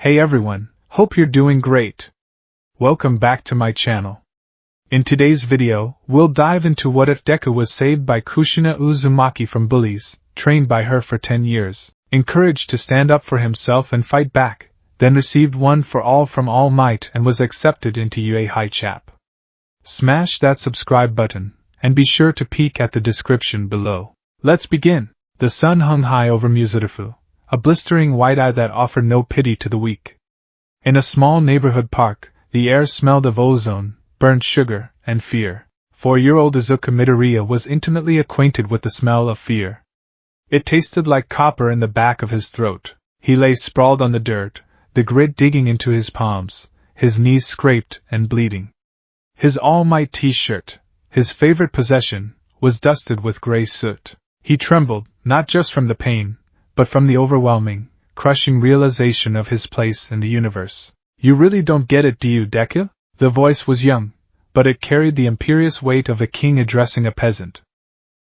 Hey everyone, hope you're doing great. Welcome back to my channel. In today's video, we'll dive into what if Deku was saved by Kushina Uzumaki from bullies, trained by her for 10 years, encouraged to stand up for himself and fight back, then received one for all from All Might and was accepted into UA High Chap. Smash that subscribe button, and be sure to peek at the description below. Let's begin. The sun hung high over Muzurifu, a blistering white eye that offered no pity to the weak. In a small neighborhood park, the air smelled of ozone, burnt sugar, and fear. 4-year-old Izuku Midoriya was intimately acquainted with the smell of fear. It tasted like copper in the back of his throat. He lay sprawled on the dirt, the grit digging into his palms, his knees scraped and bleeding. His All Might t-shirt, his favorite possession, was dusted with gray soot. He trembled, not just from the pain, but from the overwhelming, crushing realization of his place in the universe. You really don't get it, do you, Deku? The voice was young, but it carried the imperious weight of a king addressing a peasant.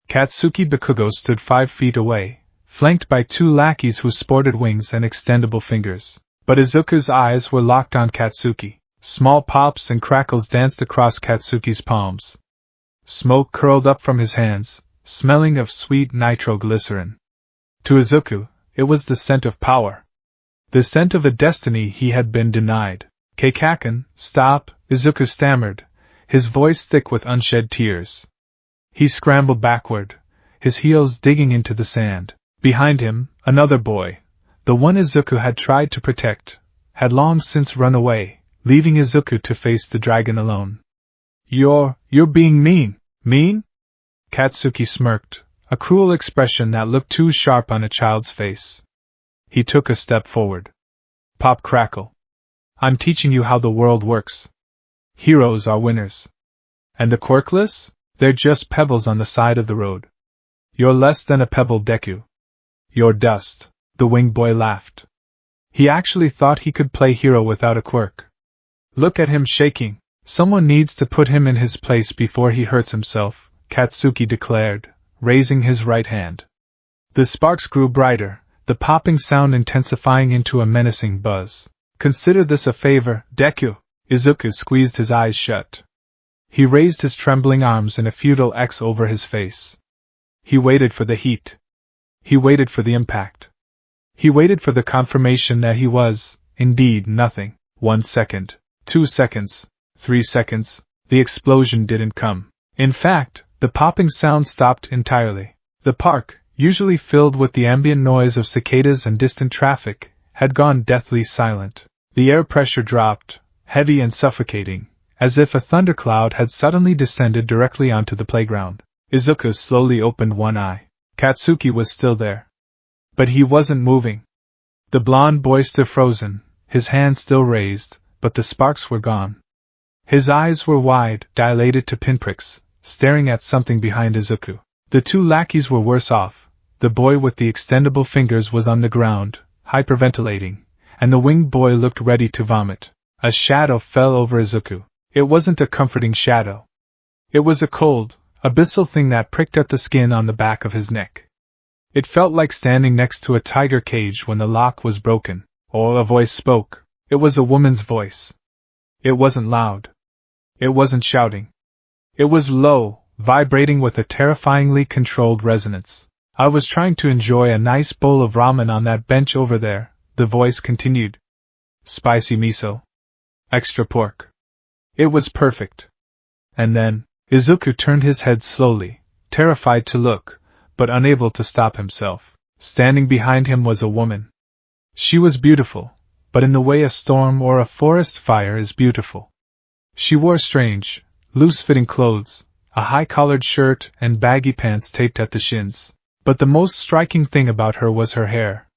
Katsuki Bakugo stood 5 feet away, flanked by 2 lackeys who sported wings and extendable fingers. But Izuku's eyes were locked on Katsuki. Small pops and crackles danced across Katsuki's palms. Smoke curled up from his hands, smelling of sweet nitroglycerin. To Izuku, it was the scent of power. The scent of a destiny he had been denied. Keikaken, stop, Izuku stammered, his voice thick with unshed tears. He scrambled backward, his heels digging into the sand. Behind him, another boy, the one Izuku had tried to protect, had long since run away, leaving Izuku to face the dragon alone. You're being mean. Mean? Katsuki smirked, a cruel expression that looked too sharp on a child's face. He took a step forward. Pop crackle. I'm teaching you how the world works. Heroes are winners. And the quirkless? They're just pebbles on the side of the road. You're less than a pebble, Deku. You're dust. The winged boy laughed. He actually thought he could play hero without a quirk. Look at him shaking. Someone needs to put him in his place before he hurts himself, Katsuki declared, raising his right hand. The sparks grew brighter, the popping sound intensifying into a menacing buzz. Consider this a favor, Deku. Izuku squeezed his eyes shut. He raised his trembling arms in a futile X over his face. He waited for the heat. He waited for the impact. He waited for the confirmation that he was, indeed, nothing. 1 second, 2 seconds, 3 seconds, the explosion didn't come. In fact, the popping sound stopped entirely. The park, usually filled with the ambient noise of cicadas and distant traffic, had gone deathly silent. The air pressure dropped, heavy and suffocating, as if a thundercloud had suddenly descended directly onto the playground. Izuku slowly opened one eye. Katsuki was still there. But he wasn't moving. The blond boy stood frozen, his hands still raised, but the sparks were gone. His eyes were wide, dilated to pinpricks, staring at something behind Izuku. The 2 lackeys were worse off. The boy with the extendable fingers was on the ground, hyperventilating, and the winged boy looked ready to vomit. A shadow fell over Izuku. It wasn't a comforting shadow. It was a cold, abyssal thing that pricked at the skin on the back of his neck. It felt like standing next to a tiger cage when the lock was broken. Oh, a voice spoke. It was a woman's voice. It wasn't loud. It wasn't shouting. It was low, vibrating with a terrifyingly controlled resonance. I was trying to enjoy a nice bowl of ramen on that bench over there, the voice continued. Spicy miso. Extra pork. It was perfect. And then, Izuku turned his head slowly, terrified to look, but unable to stop himself. Standing behind him was a woman. She was beautiful, but in the way a storm or a forest fire is beautiful. She wore strange, loose-fitting clothes, a high-collared shirt and baggy pants taped at the shins. But the most striking thing about her was her hair.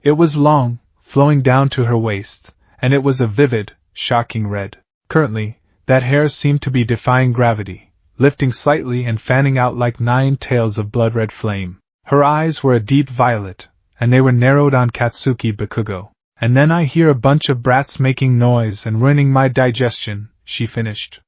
It was long, flowing down to her waist, and it was a vivid, shocking red. Currently, that hair seemed to be defying gravity, lifting slightly and fanning out like 9 tails of blood-red flame. Her eyes were a deep violet, and they were narrowed on Katsuki Bakugo. And then I hear a bunch of brats making noise and ruining my digestion, she finished.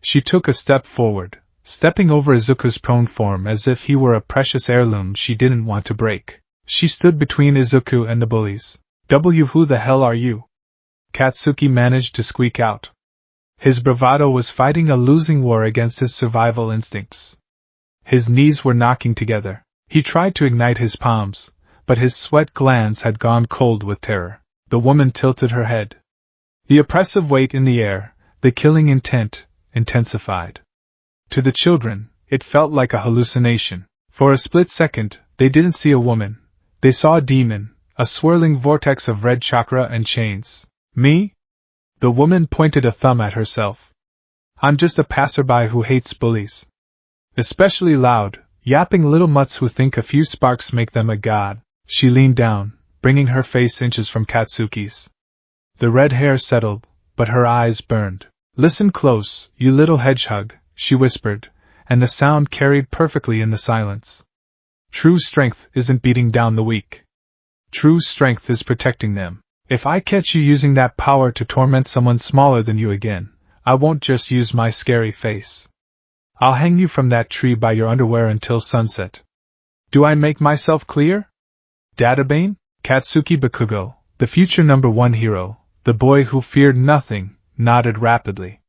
She took a step forward, stepping over Izuku's prone form as if he were a precious heirloom she didn't want to break. She stood between Izuku and the bullies. Who the hell are you? Katsuki managed to squeak out. His bravado was fighting a losing war against his survival instincts. His knees were knocking together. He tried to ignite his palms, but his sweat glands had gone cold with terror. The woman tilted her head. The oppressive weight in the air, the killing intent, intensified. To the children, it felt like a hallucination. For a split second, they didn't see a woman. They saw a demon, a swirling vortex of red chakra and chains. Me? The woman pointed a thumb at herself. I'm just a passerby who hates bullies. Especially loud, yapping little mutts who think a few sparks make them a god. She leaned down, bringing her face inches from Katsuki's. The red hair settled, but her eyes burned. Listen close, you little hedgehog, she whispered, and the sound carried perfectly in the silence. True strength isn't beating down the weak. True strength is protecting them. If I catch you using that power to torment someone smaller than you again, I won't just use my scary face. I'll hang you from that tree by your underwear until sunset. Do I make myself clear? Databane? Katsuki Bakugo, the future #1 hero, the boy who feared nothing, nodded rapidly.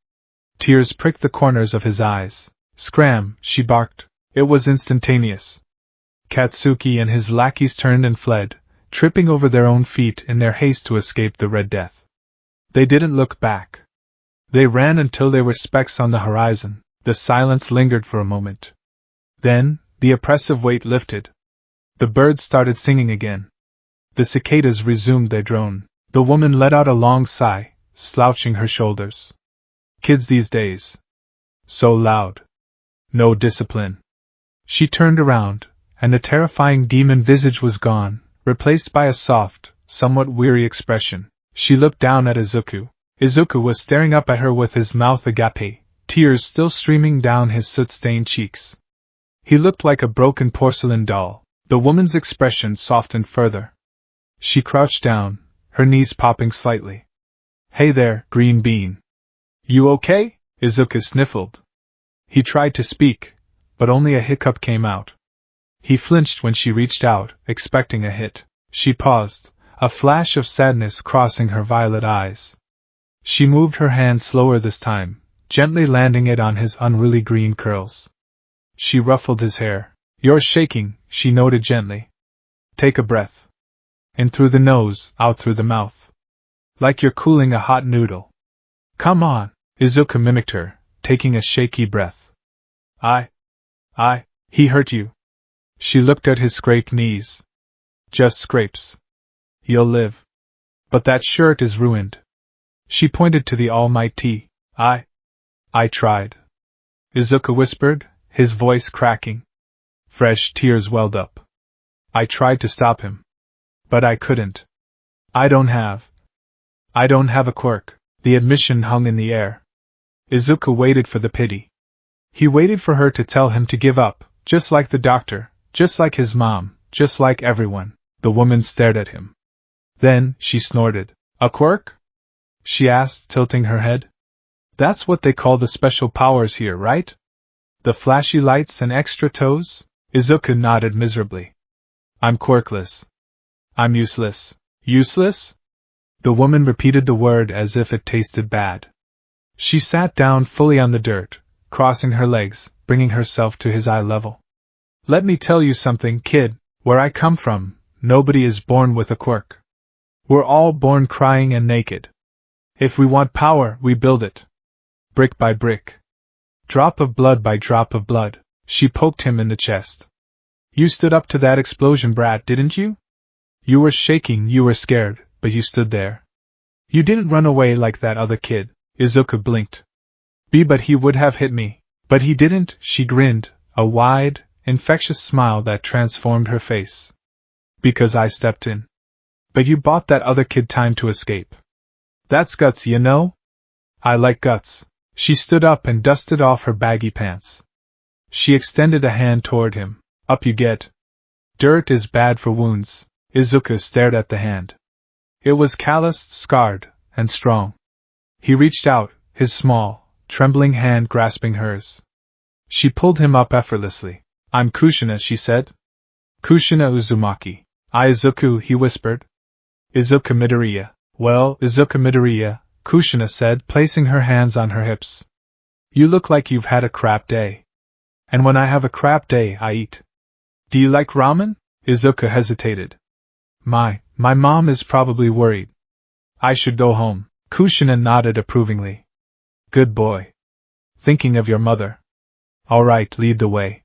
Tears pricked the corners of his eyes. Scram, she barked. It was instantaneous. Katsuki and his lackeys turned and fled, tripping over their own feet in their haste to escape the Red Death. They didn't look back. They ran until they were specks on the horizon. The silence lingered for a moment. Then, the oppressive weight lifted. The birds started singing again. The cicadas resumed their drone. The woman let out a long sigh, slouching her shoulders. Kids these days. So loud. No discipline. She turned around, and the terrifying demon visage was gone, replaced by a soft, somewhat weary expression. She looked down at Izuku. Izuku was staring up at her with his mouth agape, tears still streaming down his soot-stained cheeks. He looked like a broken porcelain doll. The woman's expression softened further. She crouched down, her knees popping slightly. Hey there, green bean. You okay? Izuku sniffled. He tried to speak, but only a hiccup came out. He flinched when she reached out, expecting a hit. She paused, a flash of sadness crossing her violet eyes. She moved her hand slower this time, gently landing it on his unruly green curls. She ruffled his hair. You're shaking, she noted gently. Take a breath. In through the nose, out through the mouth. Like you're cooling a hot noodle. Come on, Izuku mimicked her, taking a shaky breath. He hurt you. She looked at his scraped knees. Just scrapes. You'll live. But that shirt is ruined. She pointed to the almighty. I tried. Izuku whispered, his voice cracking. Fresh tears welled up. I tried to stop him. But I couldn't. I don't have a quirk. The admission hung in the air. Izuku waited for the pity. He waited for her to tell him to give up, just like the doctor, just like his mom, just like everyone. The woman stared at him. Then, she snorted. A quirk? She asked, tilting her head. That's what they call the special powers here, right? The flashy lights and extra toes? Izuku nodded miserably. I'm quirkless. I'm useless. Useless? The woman repeated the word as if it tasted bad. She sat down fully on the dirt, crossing her legs, bringing herself to his eye level. Let me tell you something, kid. Where I come from, nobody is born with a quirk. We're all born crying and naked. If we want power, we build it. Brick by brick. Drop of blood by drop of blood. She poked him in the chest. You stood up to that explosion, brat, didn't you? You were shaking, you were scared, but you stood there. You didn't run away like that other kid. Izuku blinked. But he would have hit me. But he didn't, she grinned, a wide, infectious smile that transformed her face. Because I stepped in. But you bought that other kid time to escape. That's guts, you know? I like guts. She stood up and dusted off her baggy pants. She extended a hand toward him. Up you get. Dirt is bad for wounds. Izuku stared at the hand. It was calloused, scarred, and strong. He reached out, his small, trembling hand grasping hers. She pulled him up effortlessly. I'm Kushina, she said. Kushina Uzumaki. Izuku, he whispered. Izuku Midoriya. Well, Izuku Midoriya, Kushina said, placing her hands on her hips. You look like you've had a crap day. And when I have a crap day, I eat. Do you like ramen? Izuku hesitated. My mom is probably worried. I should go home. Kushina nodded approvingly. Good boy. Thinking of your mother. All right, lead the way.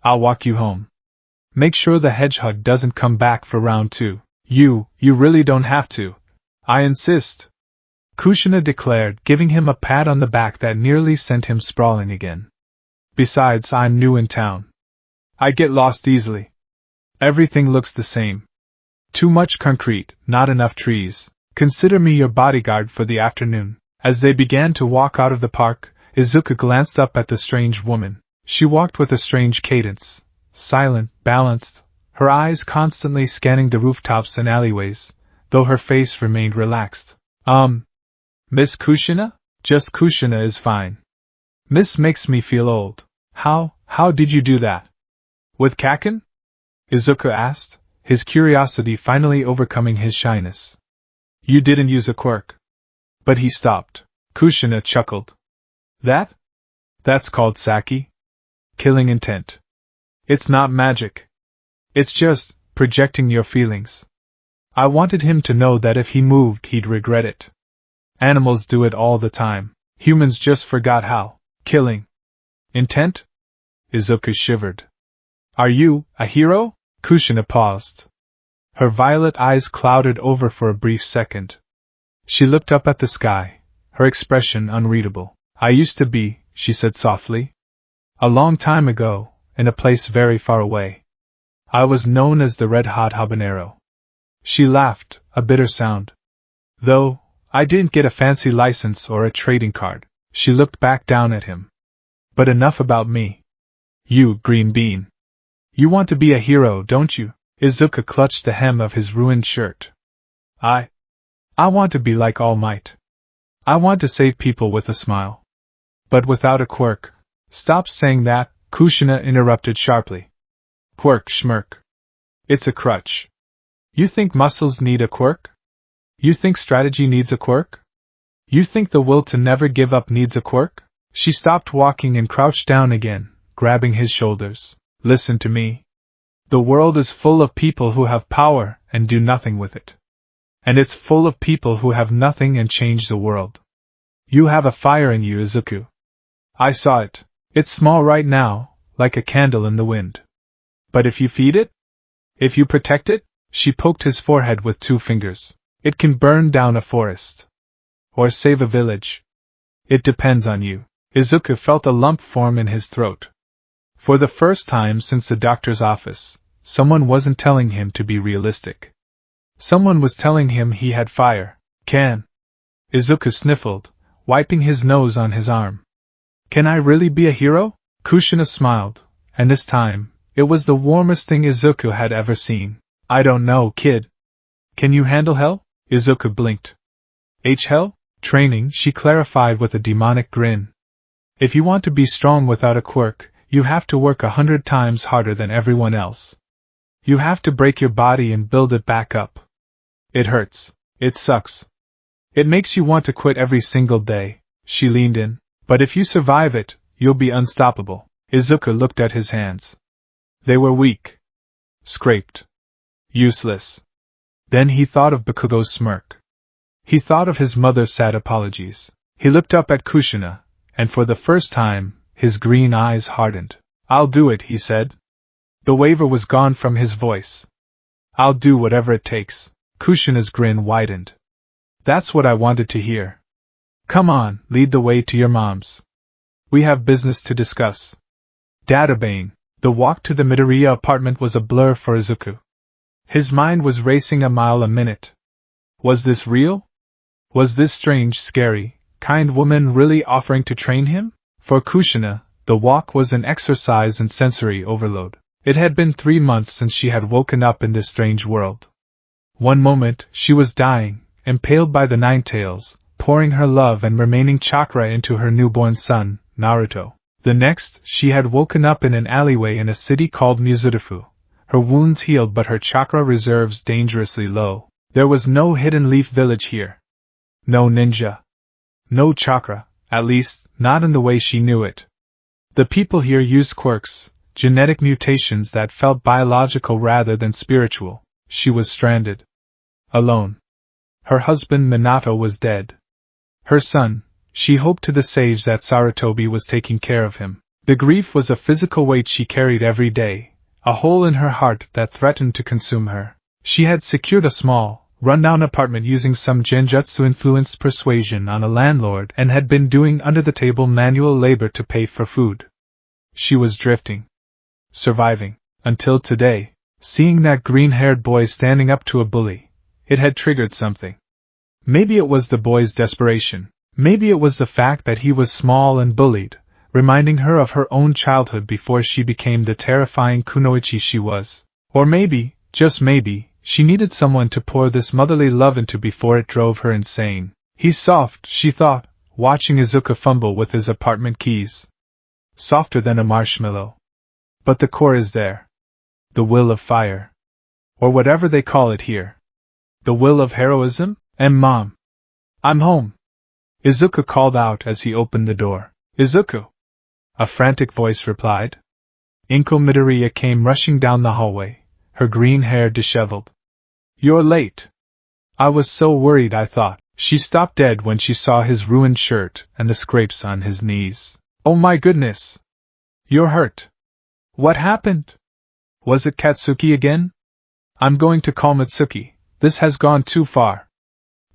I'll walk you home. Make sure the hedgehog doesn't come back for round 2. You really don't have to. I insist. Kushina declared, giving him a pat on the back that nearly sent him sprawling again. Besides, I'm new in town. I get lost easily. Everything looks the same. Too much concrete, not enough trees. Consider me your bodyguard for the afternoon. As they began to walk out of the park, Izuku glanced up at the strange woman. She walked with a strange cadence, silent, balanced, her eyes constantly scanning the rooftops and alleyways, though her face remained relaxed. Miss Kushina? Just Kushina is fine. Miss makes me feel old. How did you do that? With Kaken? Izuku asked, his curiosity finally overcoming his shyness. You didn't use a quirk. But he stopped. Kushina chuckled. That's called Saki. Killing intent. It's not magic. It's just projecting your feelings. I wanted him to know that if he moved, he'd regret it. Animals do it all the time. Humans just forgot how. Killing. Intent? Izuku shivered. Are you a hero? Kushina paused. Her violet eyes clouded over for a brief second. She looked up at the sky, her expression unreadable. I used to be, she said softly. A long time ago, in a place very far away. I was known as the red-hot habanero. She laughed, a bitter sound. Though, I didn't get a fancy license or a trading card. She looked back down at him. But enough about me. You, green bean. You want to be a hero, don't you? Izuku clutched the hem of his ruined shirt. I want to be like All Might. I want to save people with a smile. But without a quirk. Stop saying that, Kushina interrupted sharply. Quirk, schmirk. It's a crutch. You think muscles need a quirk? You think strategy needs a quirk? You think the will to never give up needs a quirk? She stopped walking and crouched down again, grabbing his shoulders. Listen to me. The world is full of people who have power and do nothing with it. And it's full of people who have nothing and change the world. You have a fire in you, Izuku. I saw it. It's small right now, like a candle in the wind. But if you feed it? If you protect it? She poked his forehead with 2 fingers. It can burn down a forest. Or save a village. It depends on you. Izuku felt a lump form in his throat. For the first time since the doctor's office, someone wasn't telling him to be realistic. Someone was telling him he had fire. Can. Izuku sniffled, wiping his nose on his arm. Can I really be a hero? Kushina smiled, and this time, it was the warmest thing Izuku had ever seen. I don't know, kid. Can you handle hell? Izuku blinked. Hell? Training, she clarified with a demonic grin. If you want to be strong without a quirk, you have to work 100 times harder than everyone else. You have to break your body and build it back up. It hurts. It sucks. It makes you want to quit every single day. She leaned in. But if you survive it, you'll be unstoppable. Izuku looked at his hands. They were weak. Scraped. Useless. Then he thought of Bakugo's smirk. He thought of his mother's sad apologies. He looked up at Kushina, and for the first time, his green eyes hardened. I'll do it, he said. The waver was gone from his voice. I'll do whatever it takes. Kushina's grin widened. That's what I wanted to hear. Come on, lead the way to your mom's. We have business to discuss. Databane. The walk to the Midoriya apartment was a blur for Izuku. His mind was racing a mile a minute. Was this real? Was this strange, scary, kind woman really offering to train him? For Kushina, the walk was an exercise in sensory overload. It had been 3 months since she had woken up in this strange world. One moment, she was dying, impaled by the 9 tails, pouring her love and remaining chakra into her newborn son, Naruto. The next, she had woken up in an alleyway in a city called Mizurufu. Her wounds healed but her chakra reserves dangerously low. There was no hidden leaf village here. No ninja. No chakra, at least, not in the way she knew it. The people here used quirks, genetic mutations that felt biological rather than spiritual. She was stranded. Alone. Her husband Minato was dead. Her son, she hoped to the sage that Sarutobi was taking care of him. The grief was a physical weight she carried every day, a hole in her heart that threatened to consume her. She had secured a small, run-down apartment using some genjutsu-influenced persuasion on a landlord and had been doing under-the-table manual labor to pay for food. She was drifting. Surviving. Until today, seeing that green-haired boy standing up to a bully, it had triggered something. Maybe it was the boy's desperation. Maybe it was the fact that he was small and bullied, reminding her of her own childhood before she became the terrifying kunoichi she was. Or maybe, just maybe, she needed someone to pour this motherly love into before it drove her insane. He's soft, she thought, watching Izuku fumble with his apartment keys. Softer than a marshmallow. But the core is there. The will of fire. Or whatever they call it here. The will of heroism? And Mom. I'm home. Izuku called out as he opened the door. Izuku! A frantic voice replied. Inko Midoriya came rushing down the hallway, her green hair disheveled. You're late. I was so worried I thought. She stopped dead when she saw his ruined shirt and the scrapes on his knees. Oh my goodness! You're hurt. What happened? Was it Katsuki again? I'm going to call Mitsuki. This has gone too far.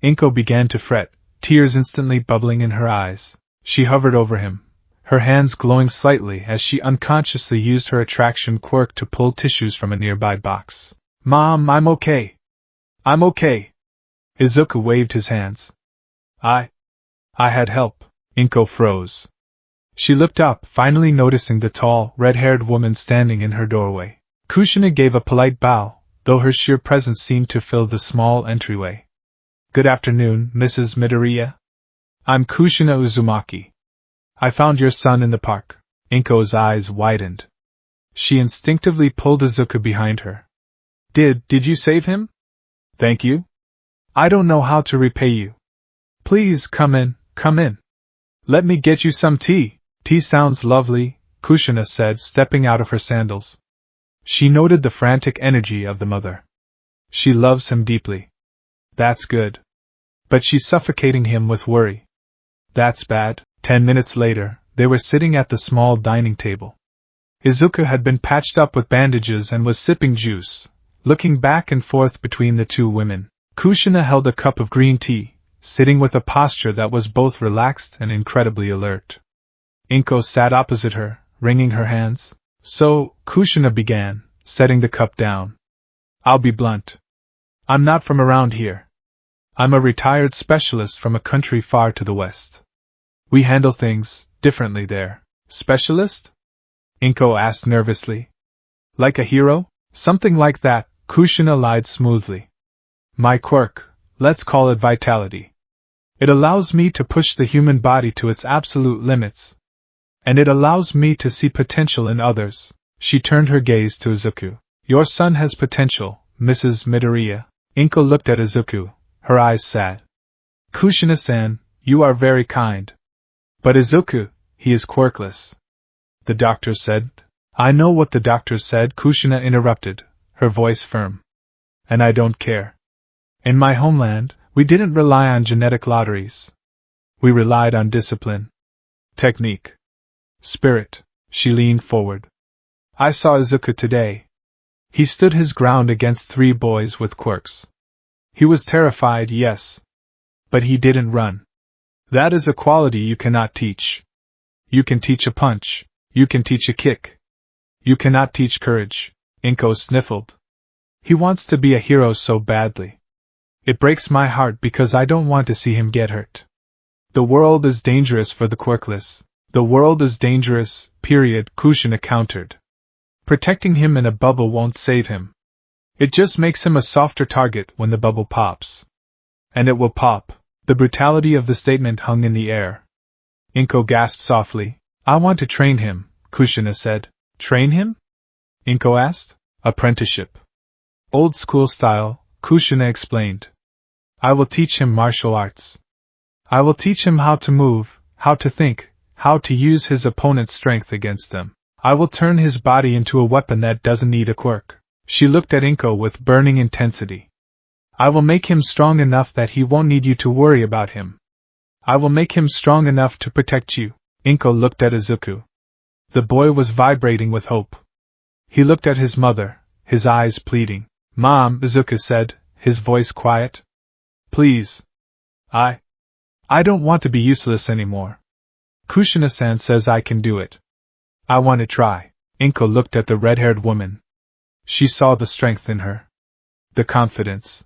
Inko began to fret, tears instantly bubbling in her eyes. She hovered over him, her hands glowing slightly as she unconsciously used her attraction quirk to pull tissues from a nearby box. Mom, I'm okay. I'm okay. Izuku waved his hands. I had help. Inko froze. She looked up, finally noticing the tall, red-haired woman standing in her doorway. Kushina gave a polite bow, though her sheer presence seemed to fill the small entryway. Good afternoon, Mrs. Midoriya. I'm Kushina Uzumaki. I found your son in the park. Inko's eyes widened. She instinctively pulled Izuku behind her. Did you save him? Thank you. I don't know how to repay you. Please come in. Let me get you some tea. Tea sounds lovely, Kushina said, stepping out of her sandals. She noted the frantic energy of the mother. She loves him deeply. That's good. But she's suffocating him with worry. That's bad. 10 minutes later, they were sitting at the small dining table. Izuku had been patched up with bandages and was sipping juice, looking back and forth between the two women. Kushina held a cup of green tea, sitting with a posture that was both relaxed and incredibly alert. Inko sat opposite her, wringing her hands. So, Kushina began, setting the cup down. I'll be blunt. I'm not from around here. I'm a retired specialist from a country far to the west. We handle things differently there. Specialist? Inko asked nervously. Like a hero? Something like that, Kushina lied smoothly. My quirk, let's call it vitality. It allows me to push the human body to its absolute limits. And it allows me to see potential in others. She turned her gaze to Izuku. Your son has potential, Mrs. Midoriya. Inko looked at Izuku, her eyes sad. Kushina-san, you are very kind. But Izuku, he is quirkless. The doctor said. I know what the doctor said, Kushina interrupted, her voice firm. And I don't care. In my homeland, we didn't rely on genetic lotteries. We relied on discipline. Technique. Spirit. She leaned forward. I saw Izuku today. He stood his ground against 3 boys with quirks. He was terrified, yes. But he didn't run. That is a quality you cannot teach. You can teach a punch. You can teach a kick. You cannot teach courage. Inko sniffled. He wants to be a hero so badly. It breaks my heart because I don't want to see him get hurt. The world is dangerous for the quirkless. The world is dangerous, period, Kushina countered. Protecting him in a bubble won't save him. It just makes him a softer target when the bubble pops. And it will pop. The brutality of the statement hung in the air. Inko gasped softly. I want to train him, Kushina said. Train him? Inko asked. Apprenticeship. Old school style, Kushina explained. I will teach him martial arts. I will teach him how to move, how to think, how to use his opponent's strength against them. I will turn his body into a weapon that doesn't need a quirk. She looked at Inko with burning intensity. I will make him strong enough that he won't need you to worry about him. I will make him strong enough to protect you. Inko looked at Izuku. The boy was vibrating with hope. He looked at his mother, his eyes pleading. Mom, Izuku said, his voice quiet. Please. I don't want to be useless anymore. Kushina-san says I can do it. I want to try. Inko looked at the red-haired woman. She saw the strength in her. The confidence.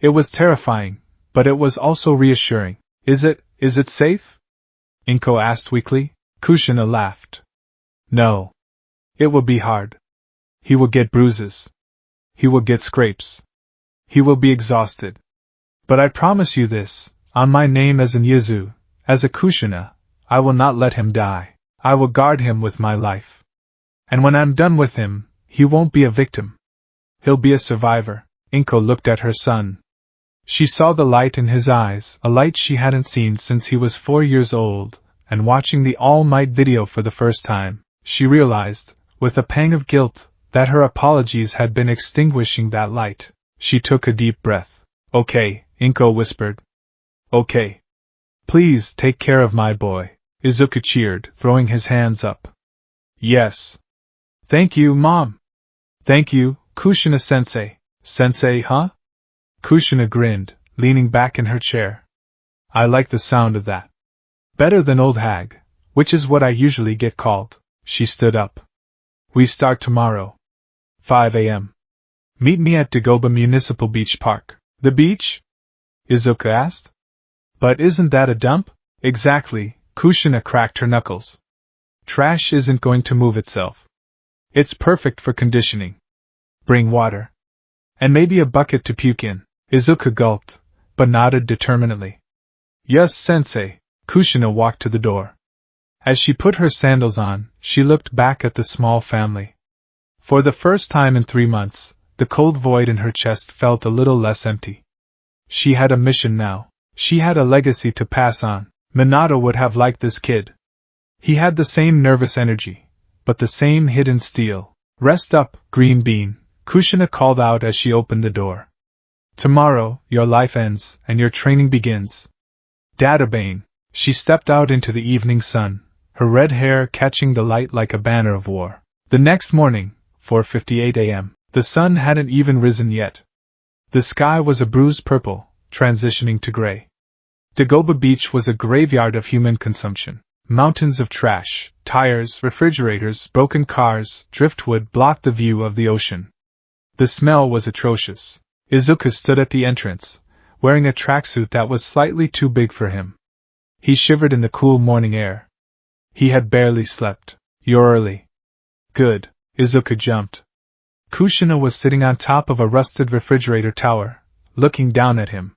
It was terrifying, but it was also reassuring. Is it safe? Inko asked weakly. Kushina laughed. No. It will be hard. He will get bruises. He will get scrapes. He will be exhausted. But I promise you this, on my name as an Yuzu, as a Kushina, I will not let him die. I will guard him with my life. And when I'm done with him, he won't be a victim. He'll be a survivor. Inko looked at her son. She saw the light in his eyes, a light she hadn't seen since he was 4 years old, and watching the All Might video for the first time, she realized, with a pang of guilt, that her apologies had been extinguishing that light. She took a deep breath. Okay, Inko whispered. Okay. Please take care of my boy, Izuku cheered, throwing his hands up. Yes. Thank you, Mom. Thank you, Kushina-sensei. Sensei, huh? Kushina grinned, leaning back in her chair. I like the sound of that. Better than old hag, which is what I usually get called. She stood up. We start tomorrow. 5 a.m. Meet me at Dagoba Municipal Beach Park. The beach? Izuku asked. But isn't that a dump? Exactly, Kushina cracked her knuckles. Trash isn't going to move itself. It's perfect for conditioning. Bring water. And maybe a bucket to puke in. Izuku gulped, but nodded determinedly. Yes, sensei. Kushina walked to the door. As she put her sandals on, she looked back at the small family. For the first time in 3 months, the cold void in her chest felt a little less empty. She had a mission now. She had a legacy to pass on. Minato would have liked this kid. He had the same nervous energy, but the same hidden steel. Rest up, green bean, Kushina called out as she opened the door. Tomorrow, your life ends, and your training begins. Databane. She stepped out into the evening sun, her red hair catching the light like a banner of war. The next morning, 4:58 a.m., the sun hadn't even risen yet. The sky was a bruised purple, transitioning to gray. Dagoba Beach was a graveyard of human consumption. Mountains of trash, tires, refrigerators, broken cars, driftwood blocked the view of the ocean. The smell was atrocious. Izuku stood at the entrance, wearing a tracksuit that was slightly too big for him. He shivered in the cool morning air. He had barely slept. You're early. Good. Izuku jumped. Kushina was sitting on top of a rusted refrigerator tower, looking down at him.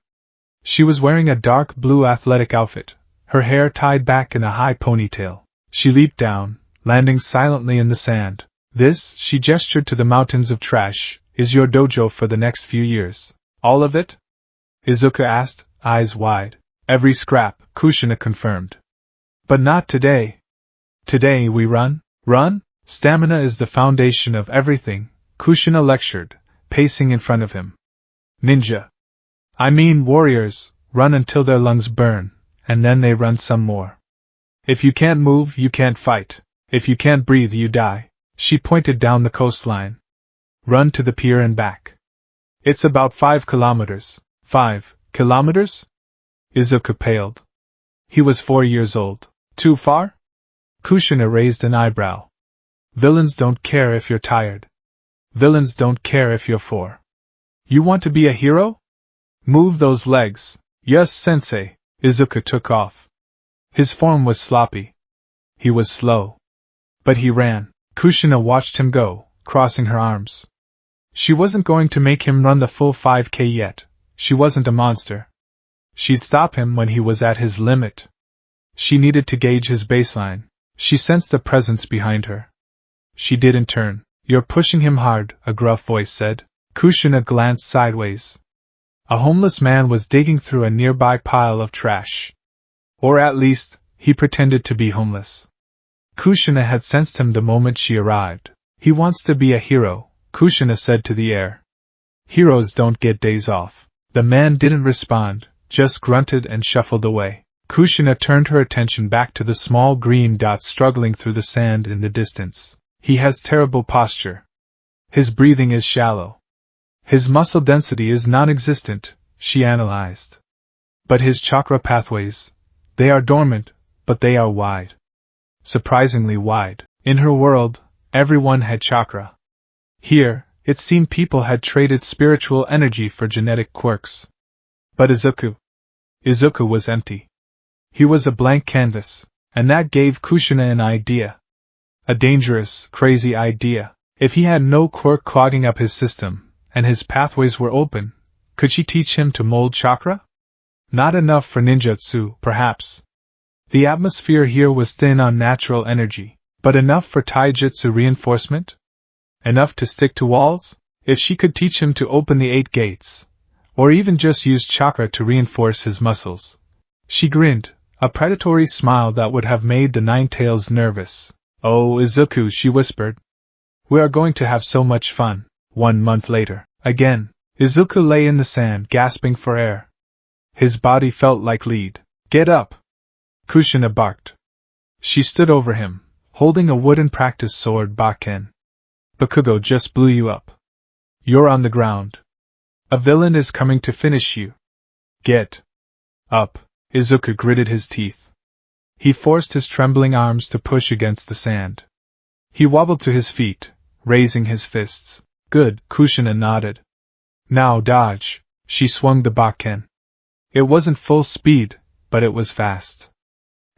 She was wearing a dark blue athletic outfit, her hair tied back in a high ponytail. She leaped down, landing silently in the sand. This, she gestured to the mountains of trash, is your dojo for the next few years. All of it? Izuku asked, eyes wide. Every scrap, Kushina confirmed. But not today. Today we run? Run? Stamina is the foundation of everything, Kushina lectured, pacing in front of him. Ninja. I mean warriors, run until their lungs burn, and then they run some more. If you can't move, you can't fight. If you can't breathe, you die. She pointed down the coastline. Run to the pier and back. It's about 5 kilometers. 5 kilometers? Izuku paled. He was 4 years old. Too far? Kushina raised an eyebrow. Villains don't care if you're tired. Villains don't care if you're 4. You want to be a hero? Move those legs. Yes, sensei. Izuku took off. His form was sloppy. He was slow. But he ran. Kushina watched him go, crossing her arms. She wasn't going to make him run the full 5K yet. She wasn't a monster. She'd stop him when he was at his limit. She needed to gauge his baseline. She sensed a presence behind her. She didn't turn. You're pushing him hard, a gruff voice said. Kushina glanced sideways. A homeless man was digging through a nearby pile of trash. Or at least, he pretended to be homeless. Kushina had sensed him the moment she arrived. He wants to be a hero, Kushina said to the air. Heroes don't get days off. The man didn't respond, just grunted and shuffled away. Kushina turned her attention back to the small green dot struggling through the sand in the distance. He has terrible posture. His breathing is shallow. His muscle density is non-existent, she analyzed. But his chakra pathways, they are dormant, but they are wide. Surprisingly wide. In her world, everyone had chakra. Here, it seemed people had traded spiritual energy for genetic quirks. But Izuku was empty. He was a blank canvas, and that gave Kushina an idea. A dangerous, crazy idea. If he had no quirk clogging up his system, and his pathways were open, could she teach him to mold chakra? Not enough for ninjutsu, perhaps. The atmosphere here was thin on natural energy, but enough for taijutsu reinforcement? Enough to stick to walls? If she could teach him to open the 8 gates, or even just use chakra to reinforce his muscles. She grinned, a predatory smile that would have made the Ninetales nervous. Oh, Izuku, she whispered. We are going to have so much fun. 1 month later. Again, Izuku lay in the sand, gasping for air. His body felt like lead. Get up! Kushina barked. She stood over him, holding a wooden practice sword Bakken. Bakugo just blew you up. You're on the ground. A villain is coming to finish you. Get up. Izuku gritted his teeth. He forced his trembling arms to push against the sand. He wobbled to his feet, raising his fists. Good, Kushina nodded. Now dodge. She swung the Bakken. It wasn't full speed, but it was fast.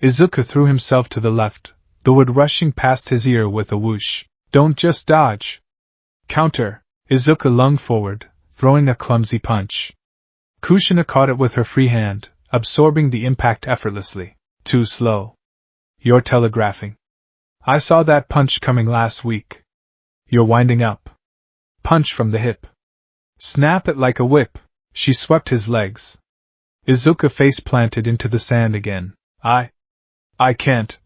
Izuku threw himself to the left, the wood rushing past his ear with a whoosh. Don't just dodge. Counter. Izuku lunged forward, throwing a clumsy punch. Kushina caught it with her free hand, absorbing the impact effortlessly. Too slow. You're telegraphing. I saw that punch coming last week. You're winding up. Punch from the hip. Snap it like a whip. She swept his legs. Izuku face planted into the sand again. I can't.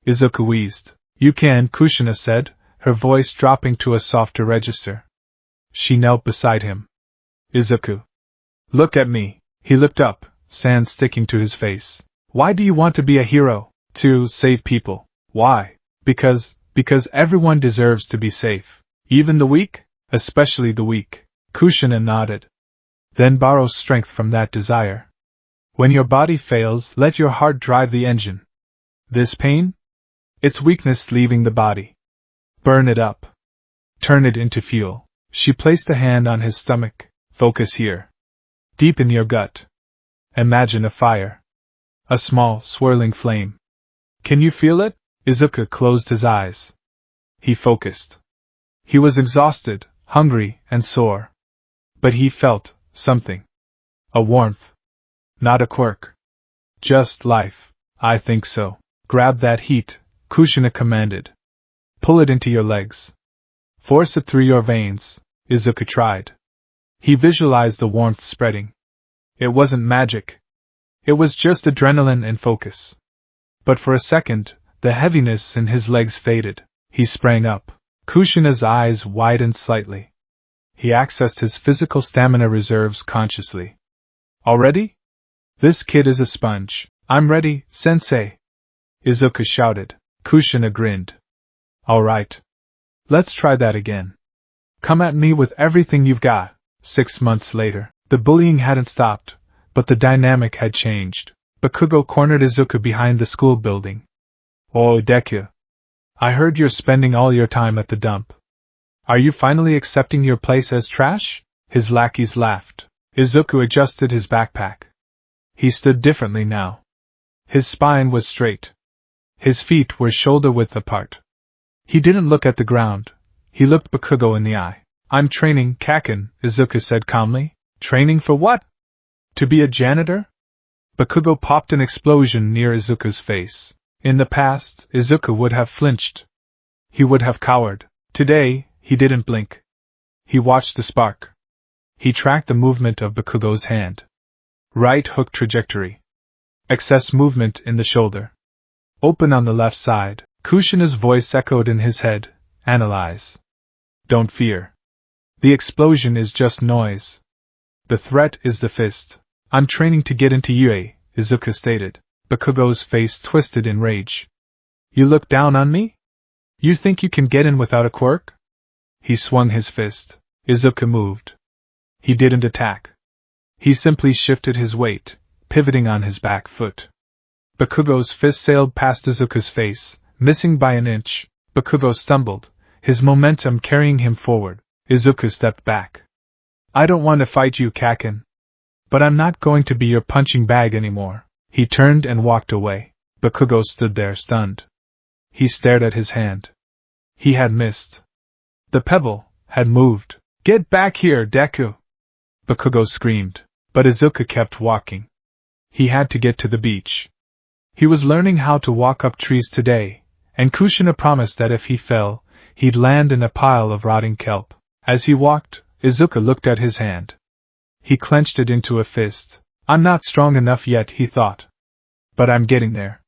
Izuku wheezed. You can, Kushina said, her voice dropping to a softer register. She knelt beside him. Izuku. Look at me. He looked up, sand sticking to his face. Why do you want to be a hero? To save people. Why? Because everyone deserves to be safe. Even the weak? Especially the weak. Kushina nodded. Then borrow strength from that desire. When your body fails, let your heart drive the engine. This pain? It's weakness leaving the body. Burn it up. Turn it into fuel. She placed a hand on his stomach. Focus here. Deep in your gut. Imagine a fire. A small, swirling flame. Can you feel it? Izuku closed his eyes. He focused. He was exhausted, hungry, and sore. But he felt something. A warmth. Not a quirk. Just life. I think so. Grab that heat, Kushina commanded. Pull it into your legs. Force it through your veins, Izuku tried. He visualized the warmth spreading. It wasn't magic. It was just adrenaline and focus. But for a second, the heaviness in his legs faded. He sprang up. Kushina's eyes widened slightly. He accessed his physical stamina reserves consciously. Already? This kid is a sponge. I'm ready, sensei. Izuku shouted. Kushina grinned. All right. Let's try that again. Come at me with everything you've got. 6 months later, the bullying hadn't stopped, but the dynamic had changed. Bakugo cornered Izuku behind the school building. Oh, Deku. I heard you're spending all your time at the dump. Are you finally accepting your place as trash? His lackeys laughed. Izuku adjusted his backpack. He stood differently now. His spine was straight. His feet were shoulder-width apart. He didn't look at the ground. He looked Bakugo in the eye. I'm training, Kaken, Izuku said calmly. Training for what? To be a janitor? Bakugo popped an explosion near Izuku's face. In the past, Izuku would have flinched. He would have cowered. Today, he didn't blink. He watched the spark. He tracked the movement of Bakugo's hand. Right hook trajectory. Excess movement in the shoulder. Open on the left side. Kushina's voice echoed in his head. Analyze. Don't fear. The explosion is just noise. The threat is the fist. I'm training to get into Yue, Izuku stated. Bakugo's face twisted in rage. You look down on me? You think you can get in without a quirk? He swung his fist. Izuku moved. He didn't attack. He simply shifted his weight, pivoting on his back foot. Bakugo's fist sailed past Izuku's face, missing by an inch. Bakugo stumbled, his momentum carrying him forward. Izuku stepped back. I don't want to fight you, Kaken. But I'm not going to be your punching bag anymore. He turned and walked away. Bakugo stood there stunned. He stared at his hand. He had missed. The pebble had moved. Get back here, Deku! Bakugo screamed, but Izuku kept walking. He had to get to the beach. He was learning how to walk up trees today, and Kushina promised that if he fell, he'd land in a pile of rotting kelp. As he walked, Izuku looked at his hand. He clenched it into a fist. I'm not strong enough yet, he thought. But I'm getting there.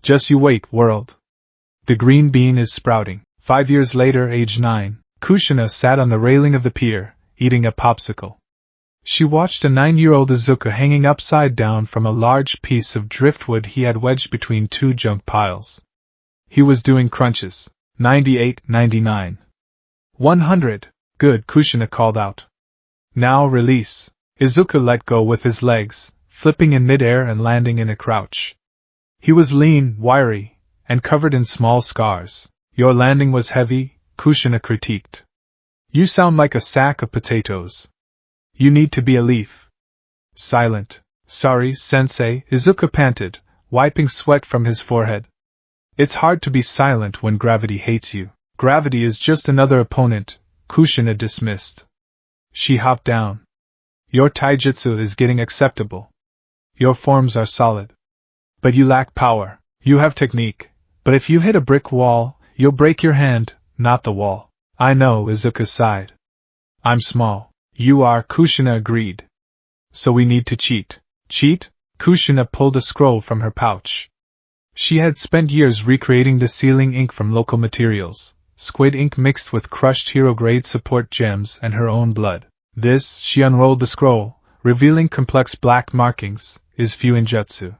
Just you wait, world. The green bean is sprouting. 5 years later, age 9, Kushina sat on the railing of the pier, eating a popsicle. She watched a 9-year-old Izuku hanging upside down from a large piece of driftwood he had wedged between two junk piles. He was doing crunches. 98, 99. 100. Good, Kushina called out. Now release. Izuku let go with his legs, flipping in midair and landing in a crouch. He was lean, wiry, and covered in small scars. Your landing was heavy, Kushina critiqued. You sound like a sack of potatoes. You need to be a leaf. Silent. Sorry, sensei, Izuku panted, wiping sweat from his forehead. It's hard to be silent when gravity hates you. Gravity is just another opponent, Kushina dismissed. She hopped down. Your taijutsu is getting acceptable. Your forms are solid. But you lack power. You have technique, but if you hit a brick wall, you'll break your hand, not the wall. I know, Izuku sighed. I'm small. You are, Kushina agreed. So we need to cheat. Cheat? Kushina pulled a scroll from her pouch. She had spent years recreating the sealing ink from local materials, squid ink mixed with crushed hero-grade support gems and her own blood. This, she unrolled the scroll, revealing complex black markings, is Fuinjutsu.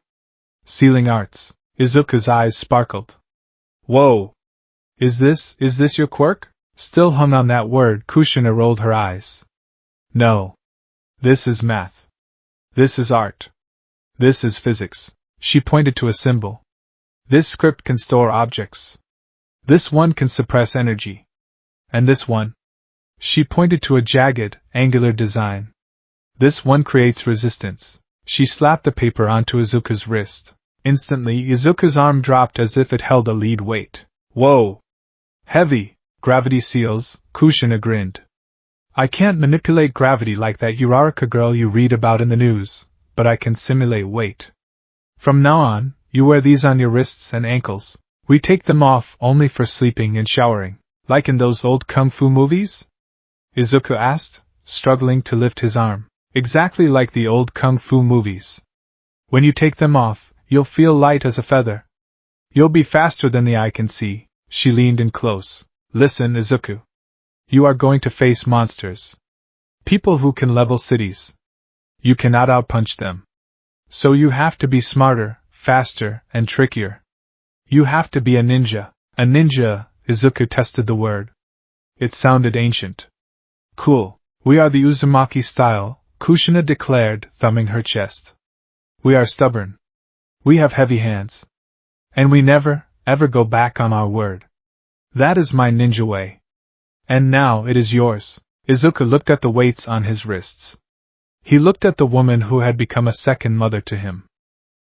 Sealing arts. Izuku's eyes sparkled. Whoa! Is this your quirk? Still hung on that word, Kushina rolled her eyes. No. This is math. This is art. This is physics. She pointed to a symbol. This script can store objects. This one can suppress energy. And this one? She pointed to a jagged, angular design. This one creates resistance. She slapped the paper onto Izuku's wrist. Instantly, Izuku's arm dropped as if it held a lead weight. Whoa! Heavy! Gravity seals, Kushina grinned. I can't manipulate gravity like that Uraraka girl you read about in the news, but I can simulate weight. From now on, you wear these on your wrists and ankles. We take them off only for sleeping and showering, like in those old kung fu movies? Izuku asked, struggling to lift his arm. Exactly like the old kung fu movies. When you take them off, you'll feel light as a feather. You'll be faster than the eye can see. She leaned in close. Listen, Izuku. You are going to face monsters. People who can level cities. You cannot outpunch them. So you have to be smarter, faster, and trickier. You have to be a ninja. A ninja, Izuku tested the word. It sounded ancient. Cool. We are the Uzumaki style, Kushina declared, thumbing her chest. We are stubborn. We have heavy hands. And we never, ever go back on our word. That is my ninja way. And now it is yours. Izuku looked at the weights on his wrists. He looked at the woman who had become a second mother to him.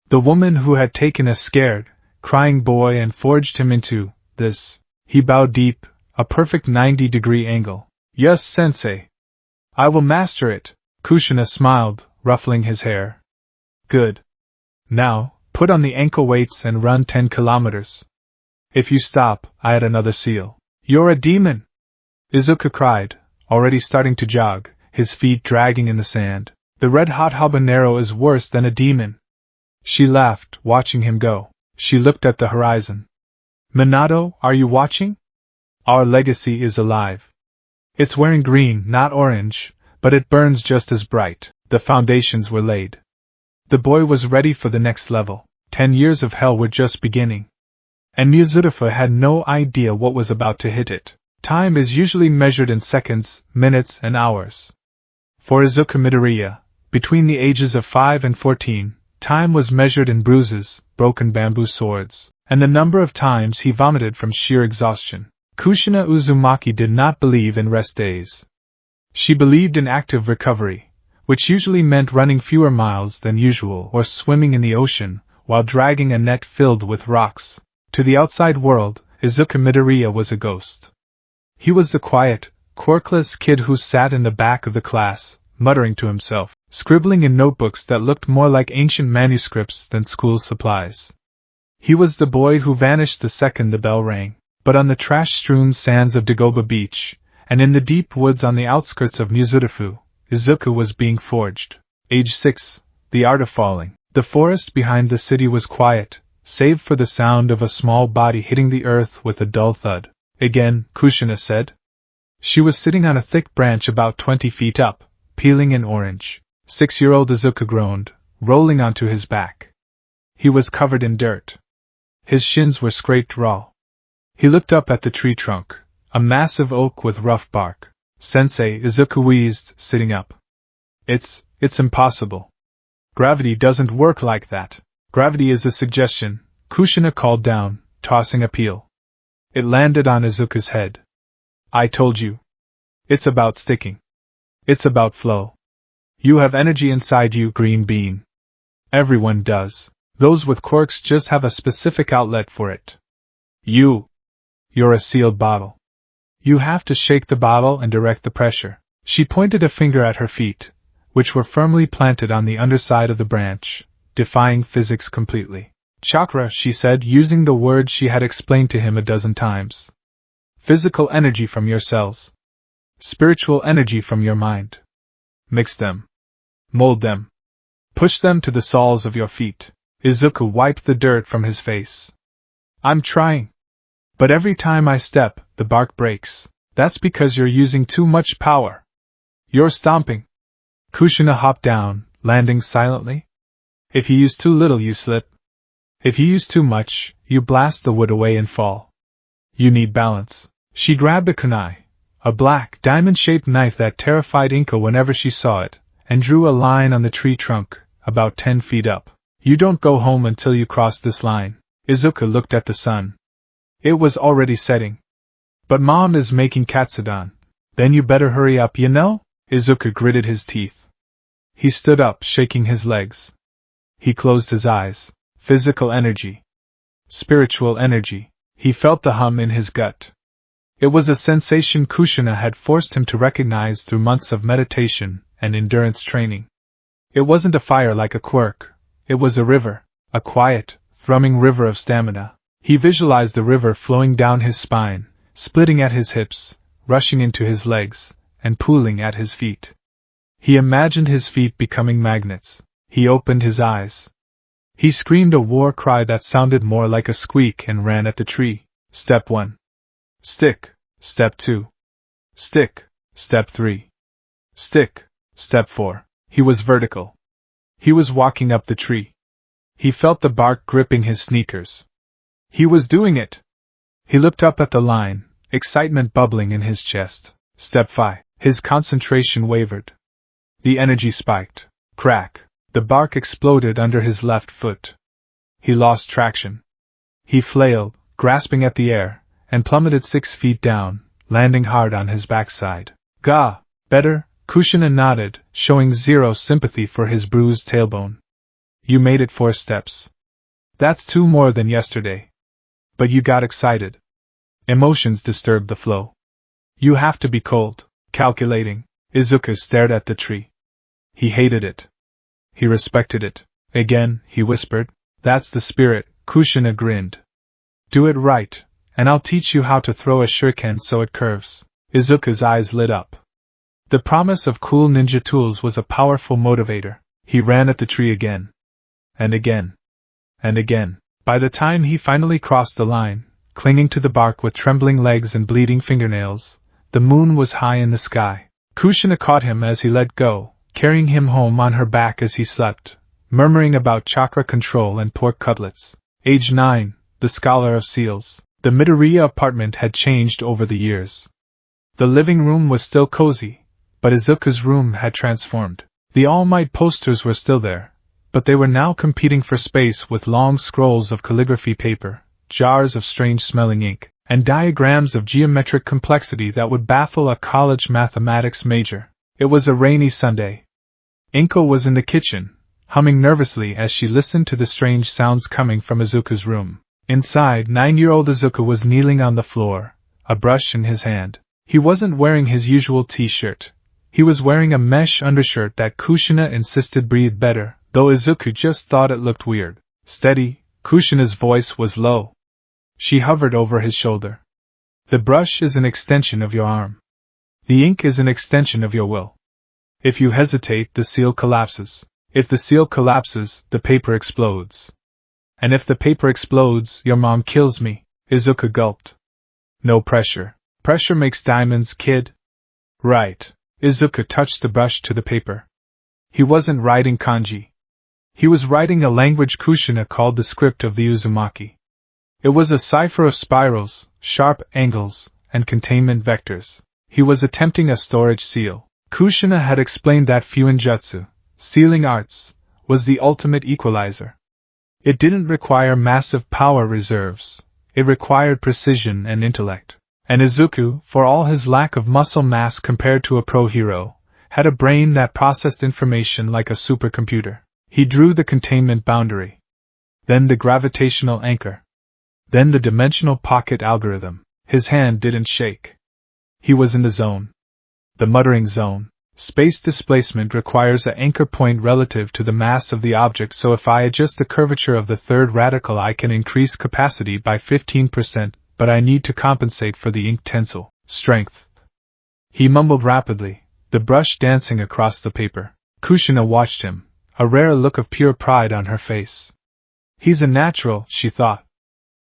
The woman who had taken a scared, crying boy and forged him into this. He bowed deep, a perfect 90-degree angle. Yes, sensei. I will master it. Kushina smiled, ruffling his hair. Good. Now, put on the ankle weights and run 10 kilometers. If you stop, I add another seal. You're a demon! Izuku cried, already starting to jog, his feet dragging in the sand. The red-hot habanero is worse than a demon. She laughed, watching him go. She looked at the horizon. Minato, are you watching? Our legacy is alive. It's wearing green, not orange, but it burns just as bright. The foundations were laid. The boy was ready for the next level. 10 years of hell were just beginning. And Mizurufa had no idea what was about to hit it. Time is usually measured in seconds, minutes, and hours. For Izuku Midoriya, between the ages of 5 and 14, time was measured in bruises, broken bamboo swords, and the number of times he vomited from sheer exhaustion. Kushina Uzumaki did not believe in rest days. She believed in active recovery, which usually meant running fewer miles than usual or swimming in the ocean while dragging a net filled with rocks. To the outside world, Izuku Midoriya was a ghost. He was the quiet, quirkless kid who sat in the back of the class, muttering to himself, scribbling in notebooks that looked more like ancient manuscripts than school supplies. He was the boy who vanished the second the bell rang. But on the trash-strewn sands of Dagoba Beach, and in the deep woods on the outskirts of Mizurufu, Izuku was being forged. Age 6, the art of falling. The forest behind the city was quiet, save for the sound of a small body hitting the earth with a dull thud. Again, Kushina said. She was sitting on a thick branch about 20 feet up, peeling an orange. 6-year-old Izuku groaned, rolling onto his back. He was covered in dirt. His shins were scraped raw. He looked up at the tree trunk, a massive oak with rough bark. Sensei, Izuku wheezed, sitting up. It's impossible. Gravity doesn't work like that. Gravity is a suggestion, Kushina called down, tossing a peel. It landed on Izuku's head. I told you. It's about sticking. It's about flow. You have energy inside you, green bean. Everyone does. Those with quirks just have a specific outlet for it. You're a sealed bottle. You have to shake the bottle and direct the pressure. She pointed a finger at her feet, which were firmly planted on the underside of the branch, defying physics completely. Chakra, she said, using the word she had explained to him a dozen times. Physical energy from your cells. Spiritual energy from your mind. Mix them. Mold them. Push them to the soles of your feet. Izuku wiped the dirt from his face. I'm trying. But every time I step, the bark breaks. That's because you're using too much power. You're stomping. Kushina hopped down, landing silently. If you use too little, you slip. If you use too much, you blast the wood away and fall. You need balance. She grabbed a kunai, a black, diamond-shaped knife that terrified Inka whenever she saw it, and drew a line on the tree trunk, about 10 feet up. You don't go home until you cross this line. Izuku looked at the sun. It was already setting. But Mom is making katsudon. Then you better hurry up, you know? Izuku gritted his teeth. He stood up, shaking his legs. He closed his eyes. Physical energy. Spiritual energy. He felt the hum in his gut. It was a sensation Kushina had forced him to recognize through months of meditation and endurance training. It wasn't a fire like a quirk. It was a river, a quiet, thrumming river of stamina. He visualized the river flowing down his spine, splitting at his hips, rushing into his legs, and pooling at his feet. He imagined his feet becoming magnets. He opened his eyes. He screamed a war cry that sounded more like a squeak and ran at the tree. Step 1. Stick. Step 2. Stick. Step 3. Stick. Step 4. He was vertical. He was walking up the tree. He felt the bark gripping his sneakers. He was doing it! He looked up at the line, excitement bubbling in his chest. Step 5. His concentration wavered. The energy spiked. Crack. The bark exploded under his left foot. He lost traction. He flailed, grasping at the air, and plummeted 6 feet down, landing hard on his backside. Gah! Better? Kushina nodded, showing zero sympathy for his bruised tailbone. You made it 4 steps. That's 2 more than yesterday. But you got excited. Emotions disturbed the flow. You have to be cold, calculating. Izuku stared at the tree. He hated it. He respected it. Again, he whispered, that's the spirit. Kushina grinned. Do it right, and I'll teach you how to throw a shuriken so it curves. Izuku's eyes lit up. The promise of cool ninja tools was a powerful motivator. He ran at the tree again. And again. And again. By the time he finally crossed the line, clinging to the bark with trembling legs and bleeding fingernails, the moon was high in the sky. Kushina caught him as he let go, carrying him home on her back as he slept, murmuring about chakra control and pork cutlets. Age 9, the scholar of seals. The Midoriya apartment had changed over the years. The living room was still cozy, but Izuku's room had transformed. The All Might posters were still there, but they were now competing for space with long scrolls of calligraphy paper, jars of strange-smelling ink, and diagrams of geometric complexity that would baffle a college mathematics major. It was a rainy Sunday. Inko was in the kitchen, humming nervously as she listened to the strange sounds coming from Izuku's room. Inside, 9-year-old Izuku was kneeling on the floor, a brush in his hand. He wasn't wearing his usual t-shirt. He was wearing a mesh undershirt that Kushina insisted breathed better, though Izuku just thought it looked weird. Steady, Kushina's voice was low. She hovered over his shoulder. The brush is an extension of your arm. The ink is an extension of your will. If you hesitate, the seal collapses. If the seal collapses, the paper explodes. And if the paper explodes, your mom kills me. Izuku gulped. No pressure. Pressure makes diamonds, kid. Right. Izuku touched the brush to the paper. He wasn't writing kanji. He was writing a language Kushina called the script of the Uzumaki. It was a cipher of spirals, sharp angles, and containment vectors. He was attempting a storage seal. Kushina had explained that Fuinjutsu, sealing arts, was the ultimate equalizer. It didn't require massive power reserves. It required precision and intellect. And Izuku, for all his lack of muscle mass compared to a pro hero, had a brain that processed information like a supercomputer. He drew the containment boundary. Then the gravitational anchor. Then the dimensional pocket algorithm. His hand didn't shake. He was in the zone. The muttering zone. Space displacement requires an anchor point relative to the mass of the object, so if I adjust the curvature of the third radical I can increase capacity by 15%, but I need to compensate for the ink tensile strength. He mumbled rapidly, the brush dancing across the paper. Kushina watched him, a rare look of pure pride on her face. He's a natural, she thought.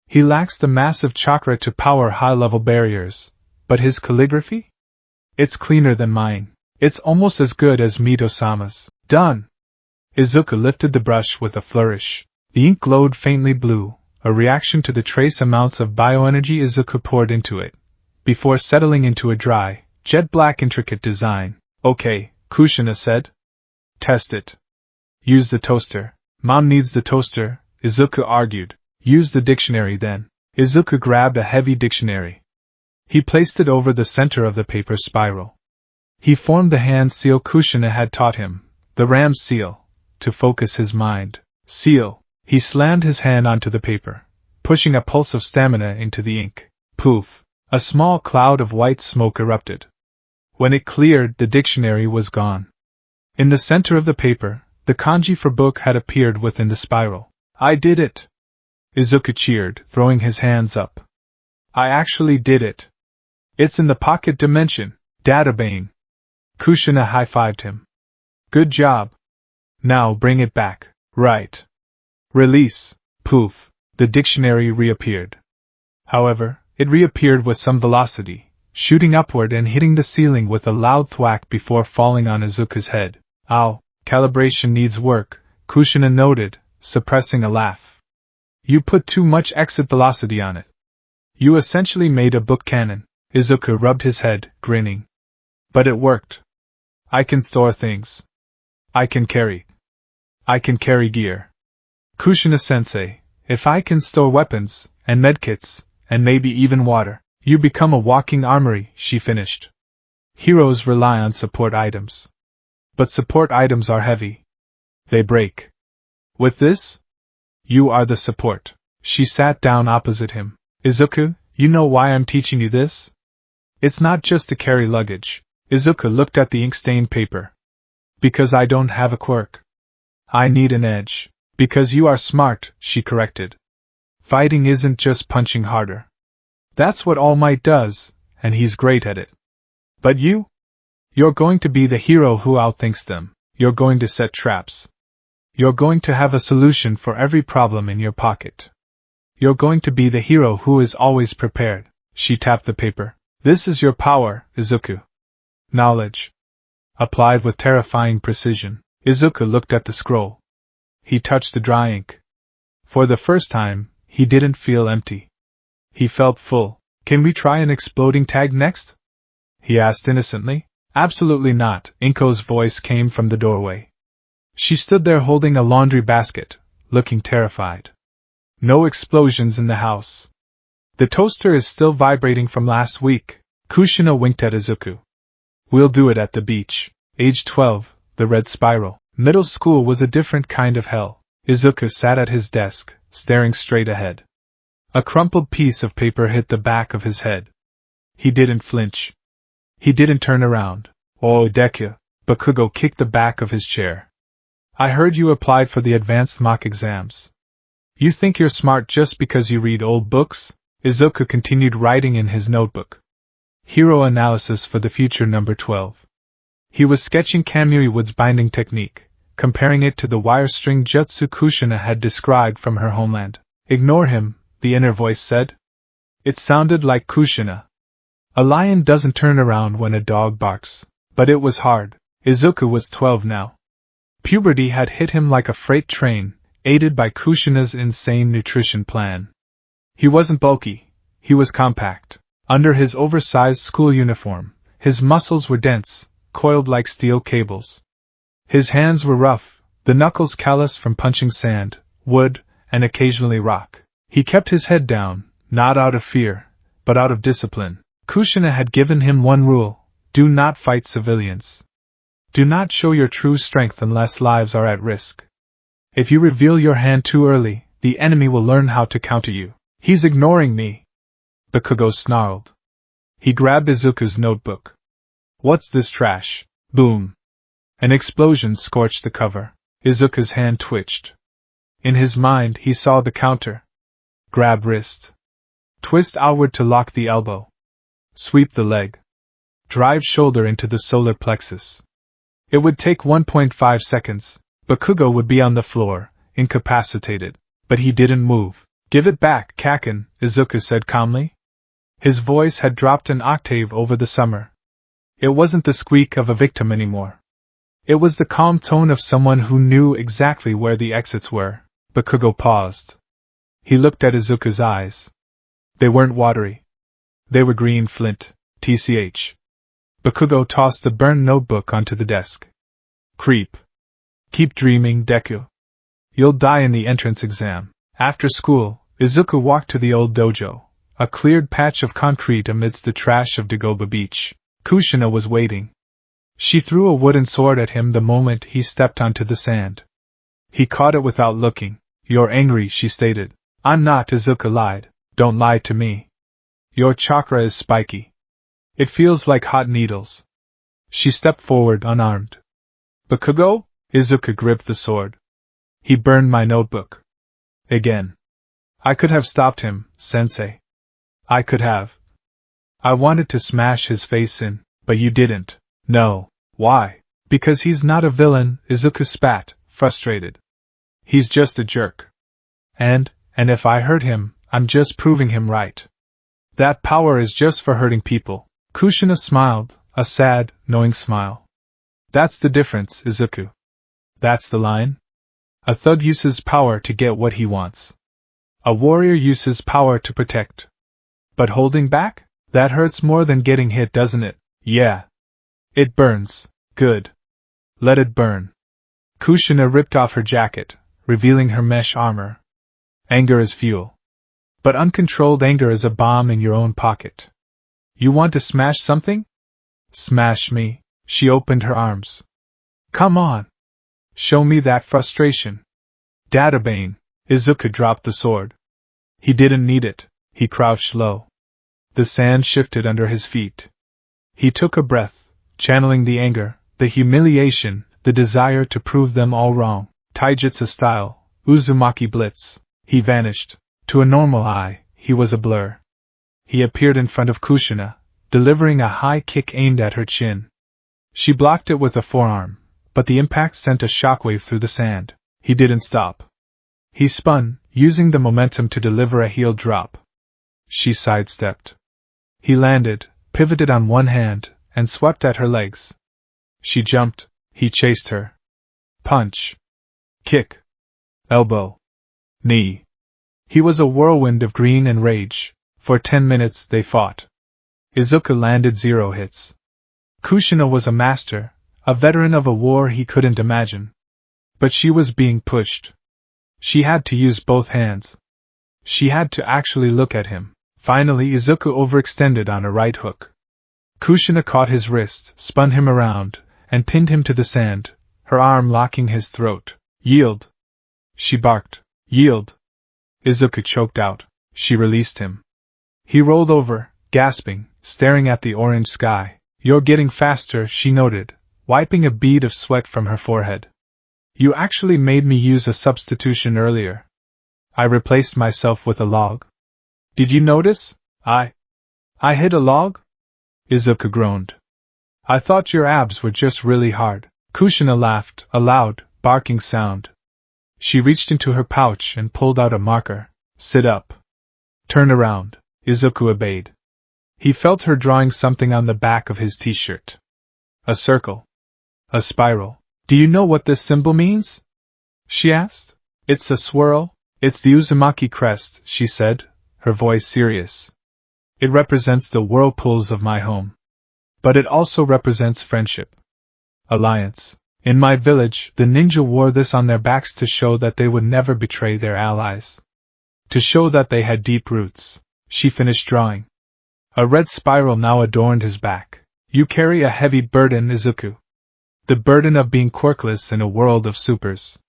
He lacks the massive chakra to power high-level barriers, but his calligraphy? It's cleaner than mine. It's almost as good as Mito-sama's. Done! Izuku lifted the brush with a flourish. The ink glowed faintly blue, a reaction to the trace amounts of bioenergy Izuku poured into it, before settling into a dry, jet-black intricate design. Okay, Kushina said. Test it. Use the toaster. Mom needs the toaster, Izuku argued. Use the dictionary then. Izuku grabbed a heavy dictionary. He placed it over the center of the paper spiral. He formed the hand seal Kushina had taught him, the ram seal, to focus his mind. Seal. He slammed his hand onto the paper, pushing a pulse of stamina into the ink. Poof! A small cloud of white smoke erupted. When it cleared, the dictionary was gone. In the center of the paper, the kanji for book had appeared within the spiral. I did it! Izuku cheered, throwing his hands up. I actually did it! It's in the pocket dimension, databang! Kushina high-fived him. Good job. Now bring it back. Right. Release. Poof. The dictionary reappeared. However, it reappeared with some velocity, shooting upward and hitting the ceiling with a loud thwack before falling on Izuku's head. Ow, calibration needs work, Kushina noted, suppressing a laugh. You put too much exit velocity on it. You essentially made a book cannon. Izuku rubbed his head, grinning. But it worked. I can store things. I can carry gear. Kushina-sensei, if I can store weapons, and medkits, and maybe even water, you become a walking armory, she finished. Heroes rely on support items. But support items are heavy. They break. With this? You are the support. She sat down opposite him. Izuku, you know why I'm teaching you this? It's not just to carry luggage. Izuku looked at the ink-stained paper. Because I don't have a quirk. I need an edge. Because you are smart, she corrected. Fighting isn't just punching harder. That's what All Might does, and he's great at it. But you? You're going to be the hero who outthinks them. You're going to set traps. You're going to have a solution for every problem in your pocket. You're going to be the hero who is always prepared. She tapped the paper. This is your power, Izuku. Knowledge. Applied with terrifying precision. Izuku looked at the scroll. He touched the dry ink. For the first time, he didn't feel empty. He felt full. Can we try an exploding tag next? He asked innocently. Absolutely not, Inko's voice came from the doorway. She stood there holding a laundry basket, looking terrified. No explosions in the house. The toaster is still vibrating from last week. Kushina winked at Izuku. We'll do it at the beach. Age 12, the red spiral. Middle school was a different kind of hell. Izuku sat at his desk, staring straight ahead. A crumpled piece of paper hit the back of his head. He didn't flinch. He didn't turn around. Oh, Deku. Bakugo kicked the back of his chair. I heard you applied for the advanced mock exams. You think you're smart just because you read old books? Izuku continued writing in his notebook. Hero analysis for the future number 12. He was sketching Kamui Wood's binding technique, comparing it to the wire string jutsu Kushina had described from her homeland. Ignore him, the inner voice said. It sounded like Kushina. A lion doesn't turn around when a dog barks. But it was hard. Izuku was 12 now. Puberty had hit him like a freight train, aided by Kushina's insane nutrition plan. He wasn't bulky. He was compact. Under his oversized school uniform, his muscles were dense, coiled like steel cables. His hands were rough, the knuckles calloused from punching sand, wood, and occasionally rock. He kept his head down, not out of fear, but out of discipline. Kushina had given him one rule: do not fight civilians. Do not show your true strength unless lives are at risk. If you reveal your hand too early, the enemy will learn how to counter you. He's ignoring me. Bakugo snarled. He grabbed Izuku's notebook. What's this trash? Boom. An explosion scorched the cover. Izuku's hand twitched. In his mind, he saw the counter. Grab wrist. Twist outward to lock the elbow. Sweep the leg. Drive shoulder into the solar plexus. It would take 1.5 seconds. Bakugo would be on the floor, incapacitated. But he didn't move. Give it back, Kaken, Izuku said calmly. His voice had dropped an octave over the summer. It wasn't the squeak of a victim anymore. It was the calm tone of someone who knew exactly where the exits were. Bakugo paused. He looked at Izuku's eyes. They weren't watery. They were green flint, TCH. Bakugo tossed the burned notebook onto the desk. Creep. Keep dreaming, Deku. You'll die in the entrance exam. After school, Izuku walked to the old dojo, a cleared patch of concrete amidst the trash of Dagoba Beach. Kushina was waiting. She threw a wooden sword at him the moment he stepped onto the sand. He caught it without looking. You're angry, she stated. I'm not, Izuku lied. Don't lie to me. Your chakra is spiky. It feels like hot needles. She stepped forward unarmed. Bakugo? Izuku gripped the sword. He burned my notebook. Again. I could have stopped him, sensei. I could have. I wanted to smash his face in, but you didn't. No. Why? Because he's not a villain, Izuku spat, frustrated. He's just a jerk. And if I hurt him, I'm just proving him right. That power is just for hurting people. Kushina smiled, a sad, knowing smile. That's the difference, Izuku. That's the line. A thug uses power to get what he wants. A warrior uses power to protect. But holding back? That hurts more than getting hit, doesn't it? Yeah. It burns. Good. Let it burn. Kushina ripped off her jacket, revealing her mesh armor. Anger is fuel. But uncontrolled anger is a bomb in your own pocket. You want to smash something? Smash me. She opened her arms. Come on. Show me that frustration. Databane. Izuku dropped the sword. He didn't need it. He crouched low. The sand shifted under his feet. He took a breath, channeling the anger, the humiliation, the desire to prove them all wrong. Taijutsu style, Uzumaki blitz. He vanished. To a normal eye, he was a blur. He appeared in front of Kushina, delivering a high kick aimed at her chin. She blocked it with a forearm, but the impact sent a shockwave through the sand. He didn't stop. He spun, using the momentum to deliver a heel drop. She sidestepped. He landed, pivoted on one hand, and swept at her legs. She jumped. He chased her. Punch. Kick. Elbow. Knee. He was a whirlwind of green and rage. For 10 minutes they fought. Izuku landed 0 hits. Kushina was a master, a veteran of a war he couldn't imagine. But she was being pushed. She had to use both hands. She had to actually look at him. Finally Izuku overextended on a right hook. Kushina caught his wrist, spun him around, and pinned him to the sand, her arm locking his throat. Yield! She barked. Yield! Izuku choked out. She released him. He rolled over, gasping, staring at the orange sky. You're getting faster, she noted, wiping a bead of sweat from her forehead. You actually made me use a substitution earlier. I replaced myself with a log. Did you notice? I hit a log? Izuku groaned. I thought your abs were just really hard. Kushina laughed, a loud, barking sound. She reached into her pouch and pulled out a marker. Sit up. Turn around. Izuku obeyed. He felt her drawing something on the back of his t-shirt. A circle. A spiral. Do you know what this symbol means? She asked. It's a swirl. It's the Uzumaki crest, she said, her voice serious. It represents the whirlpools of my home. But it also represents friendship. Alliance. In my village, the ninja wore this on their backs to show that they would never betray their allies. To show that they had deep roots. She finished drawing. A red spiral now adorned his back. You carry a heavy burden, Izuku. The burden of being quirkless in a world of supers.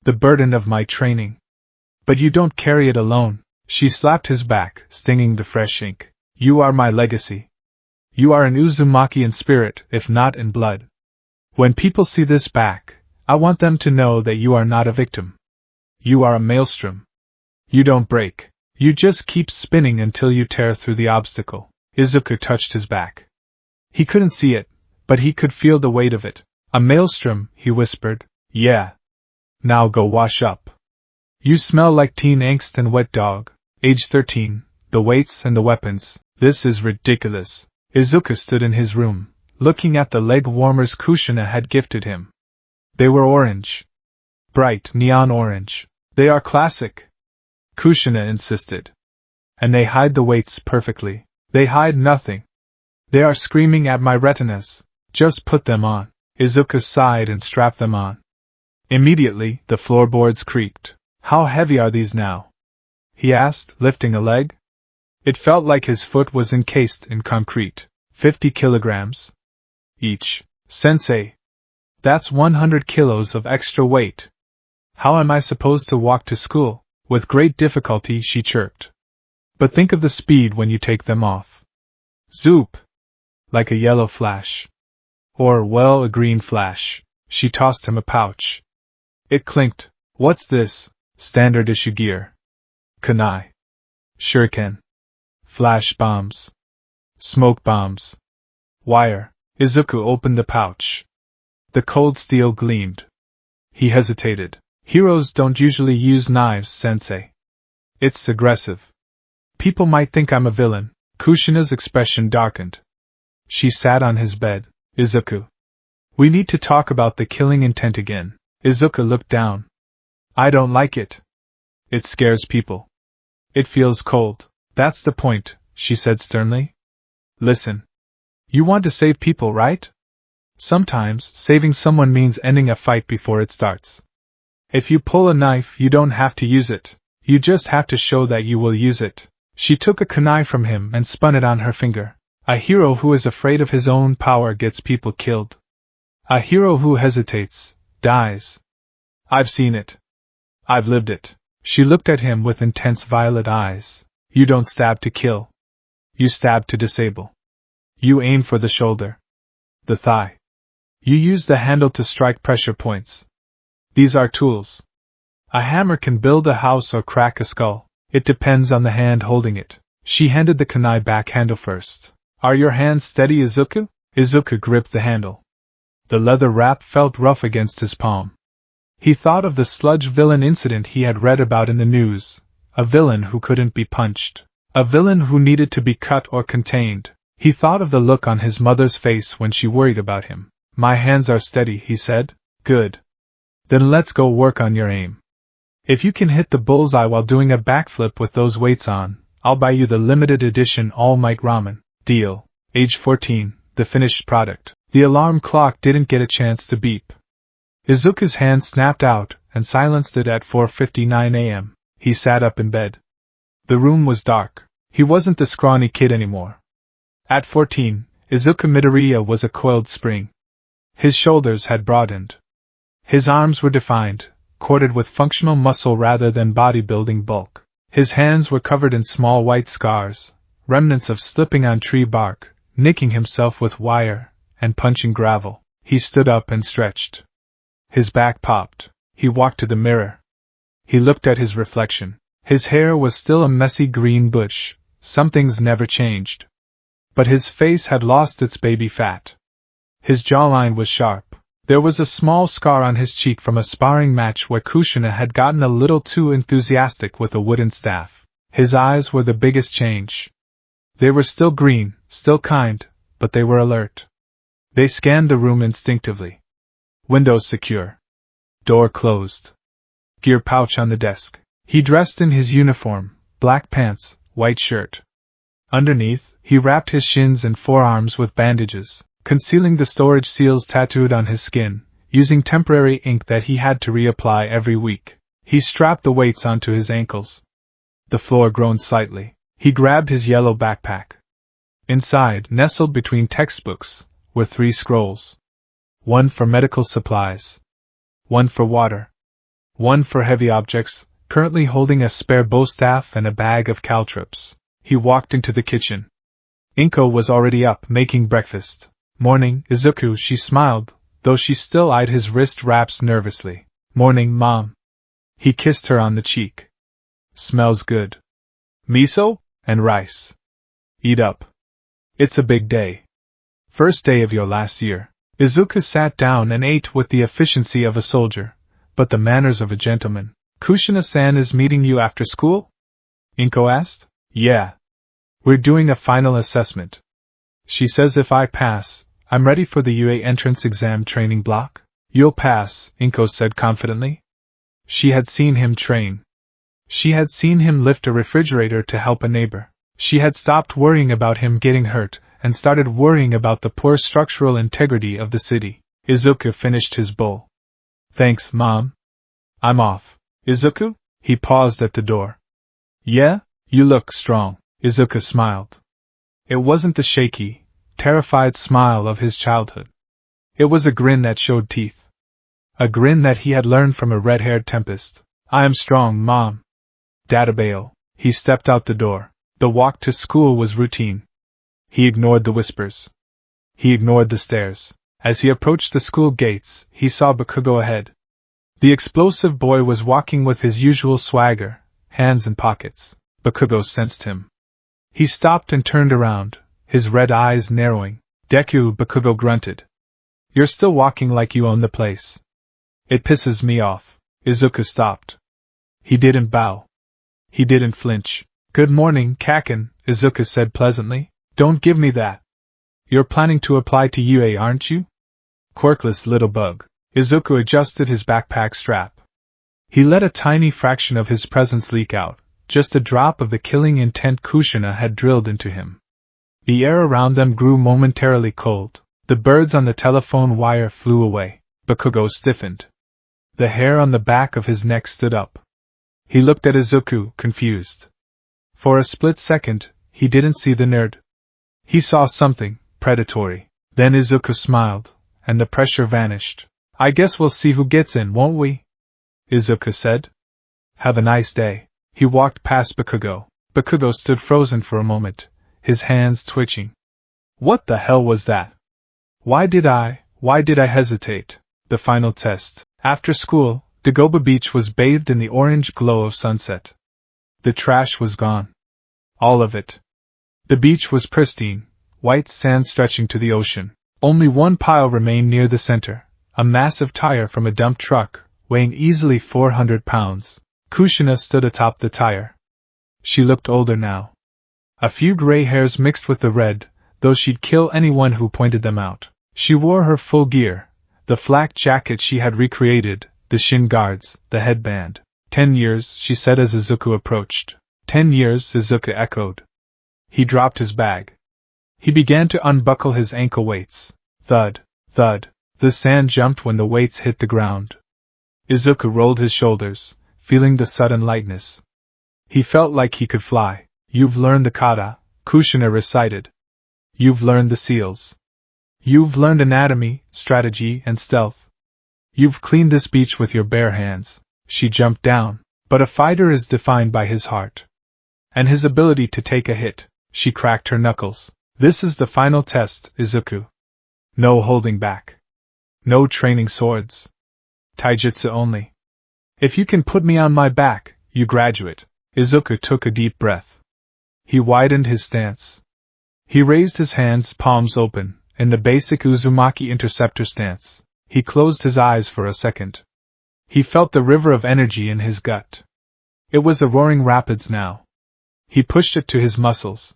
The burden of my training. But you don't carry it alone. She slapped his back, stinging the fresh ink. You are my legacy. You are an Uzumaki in spirit, if not in blood. When people see this back, I want them to know that you are not a victim. You are a maelstrom. You don't break. You just keep spinning until you tear through the obstacle. Izuku touched his back. He couldn't see it, but he could feel the weight of it. A maelstrom, he whispered. Yeah. Now go wash up. You smell like teen angst and wet dog. Age 13, the weights and the weapons. This is ridiculous. Izuku stood in his room, looking at the leg warmers Kushina had gifted him. They were orange. Bright neon orange. They are classic. Kushina insisted. And they hide the weights perfectly. They hide nothing. They are screaming at my retinas. Just put them on. Izuku sighed and strapped them on. Immediately, the floorboards creaked. How heavy are these now? He asked, lifting a leg. It felt like his foot was encased in concrete. 50 kilograms. Each. Sensei. That's 100 kilos of extra weight. How am I supposed to walk to school? With great difficulty she chirped. But think of the speed when you take them off. Zoop! Like a yellow flash. Or, well, a green flash. She tossed him a pouch. It clinked. What's this? Standard issue gear. Kunai. Shuriken. Flash bombs. Smoke bombs. Wire. Izuku opened the pouch. The cold steel gleamed. He hesitated. Heroes don't usually use knives, sensei. It's aggressive. People might think I'm a villain. Kushina's expression darkened. She sat on his bed. Izuku. We need to talk about the killing intent again. Izuku looked down. I don't like it. It scares people. It feels cold. That's the point, she said sternly. Listen. You want to save people, right? Sometimes, saving someone means ending a fight before it starts. If you pull a knife, you don't have to use it. You just have to show that you will use it. She took a kunai from him and spun it on her finger. A hero who is afraid of his own power gets people killed. A hero who hesitates, dies. I've seen it. I've lived it. She looked at him with intense violet eyes. You don't stab to kill. You stab to disable. You aim for the shoulder. The thigh. You use the handle to strike pressure points. These are tools. A hammer can build a house or crack a skull. It depends on the hand holding it. She handed the kunai back handle first. Are your hands steady, Izuku? Izuku gripped the handle. The leather wrap felt rough against his palm. He thought of the sludge villain incident he had read about in the news, a villain who couldn't be punched, a villain who needed to be cut or contained. He thought of the look on his mother's face when she worried about him. "My hands are steady," he said. "Good. Then let's go work on your aim. If you can hit the bullseye while doing a backflip with those weights on, I'll buy you the limited edition All Might Ramen. Deal." Age 14, the finished product. The alarm clock didn't get a chance to beep. Izuku's hand snapped out and silenced it at 4:59 a.m. He sat up in bed. The room was dark. He wasn't the scrawny kid anymore. At 14, Izuku Midoriya was a coiled spring. His shoulders had broadened. His arms were defined, corded with functional muscle rather than bodybuilding bulk. His hands were covered in small white scars, remnants of slipping on tree bark, nicking himself with wire, and punching gravel. He stood up and stretched. His back popped. He walked to the mirror. He looked at his reflection. His hair was still a messy green bush. Some things never changed. But his face had lost its baby fat. His jawline was sharp. There was a small scar on his cheek from a sparring match where Kushina had gotten a little too enthusiastic with a wooden staff. His eyes were the biggest change. They were still green, still kind, but they were alert. They scanned the room instinctively. Windows secure. Door closed. Gear pouch on the desk. He dressed in his uniform, black pants, white shirt. Underneath, he wrapped his shins and forearms with bandages, concealing the storage seals tattooed on his skin, using temporary ink that he had to reapply every week. He strapped the weights onto his ankles. The floor groaned slightly. He grabbed his yellow backpack. Inside, nestled between textbooks, were 3 scrolls. One for medical supplies. One for water. One for heavy objects, currently holding a spare bow staff and a bag of caltrops. He walked into the kitchen. Inko was already up, making breakfast. "Morning, Izuku," she smiled, though she still eyed his wrist wraps nervously. "Morning, Mom." He kissed her on the cheek. "Smells good. Miso? And rice. Eat up. It's a big day. First day of your last year." Izuku sat down and ate with the efficiency of a soldier, but the manners of a gentleman. "Kushina-san is meeting you after school?" Inko asked. "Yeah. We're doing a final assessment. She says if I pass, I'm ready for the UA entrance exam training block." "You'll pass," Inko said confidently. She had seen him train. She had seen him lift a refrigerator to help a neighbor. She had stopped worrying about him getting hurt and started worrying about the poor structural integrity of the city. Izuku finished his bowl. "Thanks, Mom. I'm off." "Izuku?" He paused at the door. "Yeah? You look strong." Izuku smiled. It wasn't the shaky, terrified smile of his childhood. It was a grin that showed teeth. A grin that he had learned from a red-haired tempest. "I am strong, Mom." Databale. He stepped out the door. The walk to school was routine. He ignored the whispers. He ignored the stares. As he approached the school gates, he saw Bakugo ahead. The explosive boy was walking with his usual swagger, hands in pockets. Bakugo sensed him. He stopped and turned around, his red eyes narrowing. "Deku," Bakugo grunted. "You're still walking like you own the place. It pisses me off." Izuku stopped. He didn't bow. He didn't flinch. "Good morning, Kaken," Izuku said pleasantly. "Don't give me that. You're planning to apply to UA, aren't you?" Quirkless little bug. Izuku adjusted his backpack strap. He let a tiny fraction of his presence leak out, just a drop of the killing intent Kushina had drilled into him. The air around them grew momentarily cold. The birds on the telephone wire flew away. Bakugo stiffened. The hair on the back of his neck stood up. He looked at Izuku, confused. For a split second, he didn't see the nerd. He saw something predatory. Then Izuku smiled, and the pressure vanished. "I guess we'll see who gets in, won't we?" Izuku said. "Have a nice day." He walked past Bakugo. Bakugo stood frozen for a moment, his hands twitching. What the hell was that? Why did I hesitate? The final test. After school, Dagoba Beach was bathed in the orange glow of sunset. The trash was gone. All of it. The beach was pristine, white sand stretching to the ocean. Only one pile remained near the center, a massive tire from a dump truck, weighing easily 400 pounds. Kushina stood atop the tire. She looked older now. A few gray hairs mixed with the red, though she'd kill anyone who pointed them out. She wore her full gear, the flak jacket she had recreated, the shin guards, the headband. 10 years, she said as Izuku approached. 10 years, Izuku echoed. He dropped his bag. He began to unbuckle his ankle weights. Thud, thud. The sand jumped when the weights hit the ground. Izuku rolled his shoulders, feeling the sudden lightness. He felt like he could fly. You've learned the kata, Kushina recited. You've learned the seals. You've learned anatomy, strategy, and stealth. You've cleaned this beach with your bare hands. She jumped down. But a fighter is defined by his heart. And his ability to take a hit. She cracked her knuckles. This is the final test, Izuku. No holding back. No training swords. Taijutsu only. If you can put me on my back, you graduate. Izuku took a deep breath. He widened his stance. He raised his hands, palms open, in the basic Uzumaki interceptor stance. He closed his eyes for a second. He felt the river of energy in his gut. It was a roaring rapids now. He pushed it to his muscles.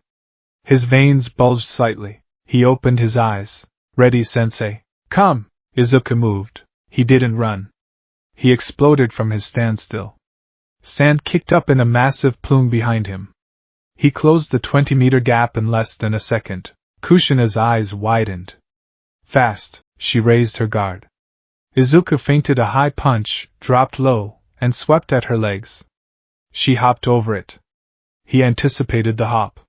His veins bulged slightly. He opened his eyes. Ready, sensei. Come! Izuku moved. He didn't run. He exploded from his standstill. Sand kicked up in a massive plume behind him. He closed the 20-meter gap in less than a second. Kushina's eyes widened. Fast, she raised her guard. Izuku feinted a high punch, dropped low, and swept at her legs. She hopped over it. He anticipated the hop.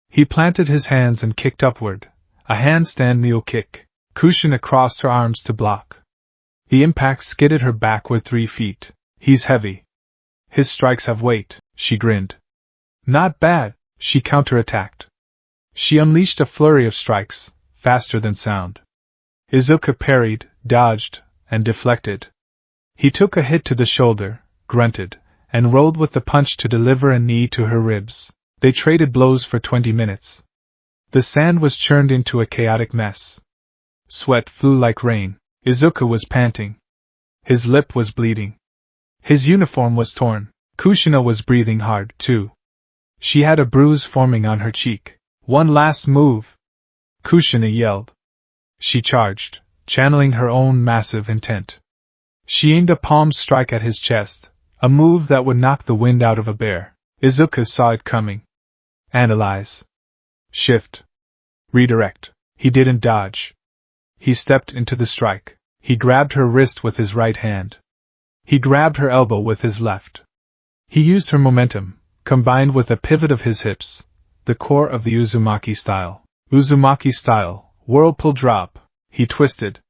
He planted his hands and kicked upward, a handstand mule kick. Kushina crossed her arms to block. The impact skidded her backward 3 feet. He's heavy. His strikes have weight, she grinned. Not bad, she counterattacked. She unleashed a flurry of strikes, faster than sound. Izuku parried, dodged, and deflected. He took a hit to the shoulder, grunted, and rolled with the punch to deliver a knee to her ribs. They traded blows for 20 minutes. The sand was churned into a chaotic mess. Sweat flew like rain. Izuku was panting. His lip was bleeding. His uniform was torn. Kushina was breathing hard, too. She had a bruise forming on her cheek. One last move! Kushina yelled. She charged, channeling her own massive intent. She aimed a palm strike at his chest, a move that would knock the wind out of a bear. Izuku saw it coming. Analyze. Shift. Redirect. He didn't dodge. He stepped into the strike. He grabbed her wrist with his right hand. He grabbed her elbow with his left. He used her momentum, combined with a pivot of his hips, the core of the Uzumaki style. Uzumaki style, whirlpool drop. He twisted.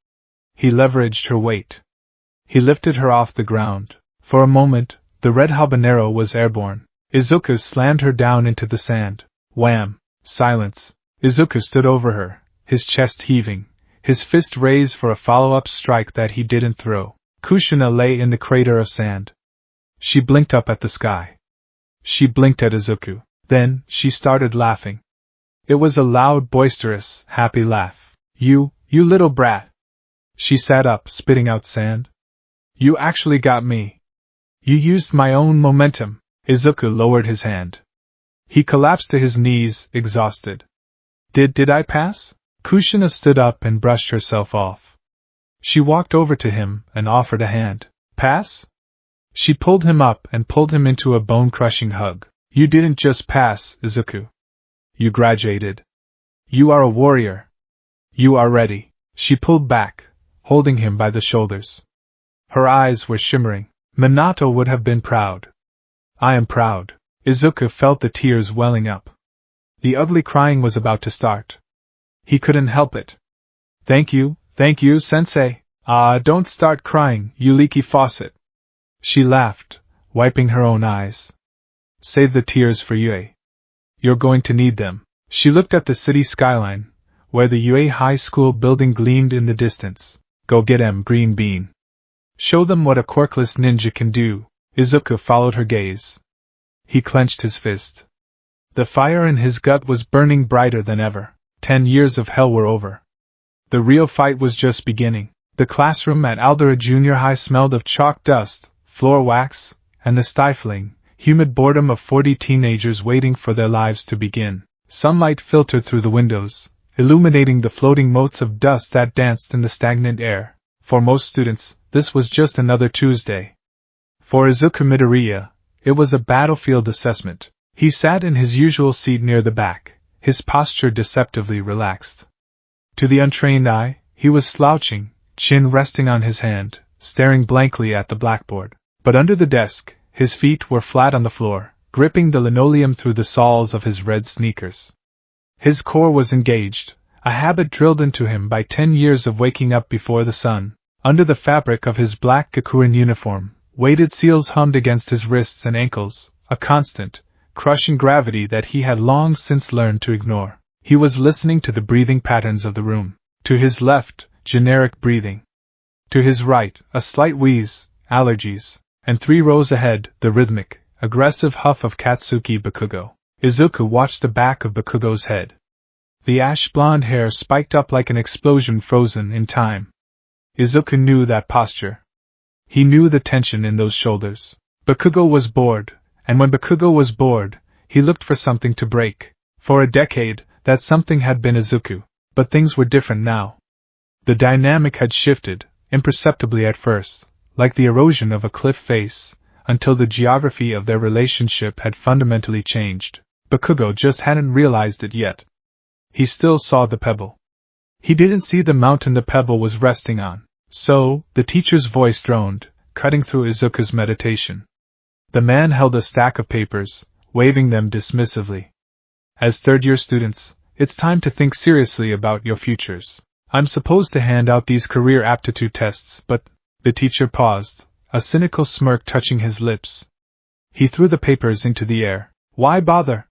He leveraged her weight. He lifted her off the ground. For a moment, the red habanero was airborne. Izuku slammed her down into the sand. Wham! Silence. Izuku stood over her, his chest heaving, his fist raised for a follow-up strike that he didn't throw. Kushina lay in the crater of sand. She blinked up at the sky. She blinked at Izuku. Then, she started laughing. It was a loud, boisterous, happy laugh. You little brat. She sat up, spitting out sand. You actually got me. You used my own momentum. Izuku lowered his hand. He collapsed to his knees, exhausted. Did I pass? Kushina stood up and brushed herself off. She walked over to him and offered a hand. Pass? She pulled him up and pulled him into a bone-crushing hug. You didn't just pass, Izuku. You graduated. You are a warrior. You are ready. She pulled back, holding him by the shoulders. Her eyes were shimmering. Minato would have been proud. I am proud. Izuku felt the tears welling up. The ugly crying was about to start. He couldn't help it. Thank you, sensei. Don't start crying, you leaky faucet. She laughed, wiping her own eyes. Save the tears for Yue. You're going to need them. She looked at the city skyline, where the Yue High School building gleamed in the distance. Go get 'em, Green Bean. Show them what a quirkless ninja can do. Izuku followed her gaze. He clenched his fist. The fire in his gut was burning brighter than ever. 10 years of hell were over. The real fight was just beginning. The classroom at Aldera Junior High smelled of chalk dust, floor wax, and the stifling, humid boredom of 40 teenagers waiting for their lives to begin. Sunlight filtered through the windows, illuminating the floating motes of dust that danced in the stagnant air. For most students, this was just another Tuesday. For Izuku Midoriya, it was a battlefield assessment. He sat in his usual seat near the back, his posture deceptively relaxed. To the untrained eye, he was slouching, chin resting on his hand, staring blankly at the blackboard. But under the desk, his feet were flat on the floor, gripping the linoleum through the soles of his red sneakers. His core was engaged, a habit drilled into him by 10 years of waking up before the sun. Under the fabric of his black Gakuin uniform, weighted seals hummed against his wrists and ankles, a constant, crushing gravity that he had long since learned to ignore. He was listening to the breathing patterns of the room. To his left, generic breathing. To his right, a slight wheeze, allergies, and 3 rows ahead, the rhythmic, aggressive huff of Katsuki Bakugo. Izuku watched the back of Bakugo's head. The ash-blonde hair spiked up like an explosion frozen in time. Izuku knew that posture. He knew the tension in those shoulders. Bakugo was bored, and when Bakugo was bored, he looked for something to break. For a decade, that something had been Izuku, but things were different now. The dynamic had shifted, imperceptibly at first, like the erosion of a cliff face, until the geography of their relationship had fundamentally changed. Bakugo just hadn't realized it yet. He still saw the pebble. He didn't see the mountain the pebble was resting on. So, the teacher's voice droned, cutting through Izuku's meditation. The man held a stack of papers, waving them dismissively. As third-year students, it's time to think seriously about your futures. I'm supposed to hand out these career aptitude tests, but... The teacher paused, a cynical smirk touching his lips. He threw the papers into the air. Why bother?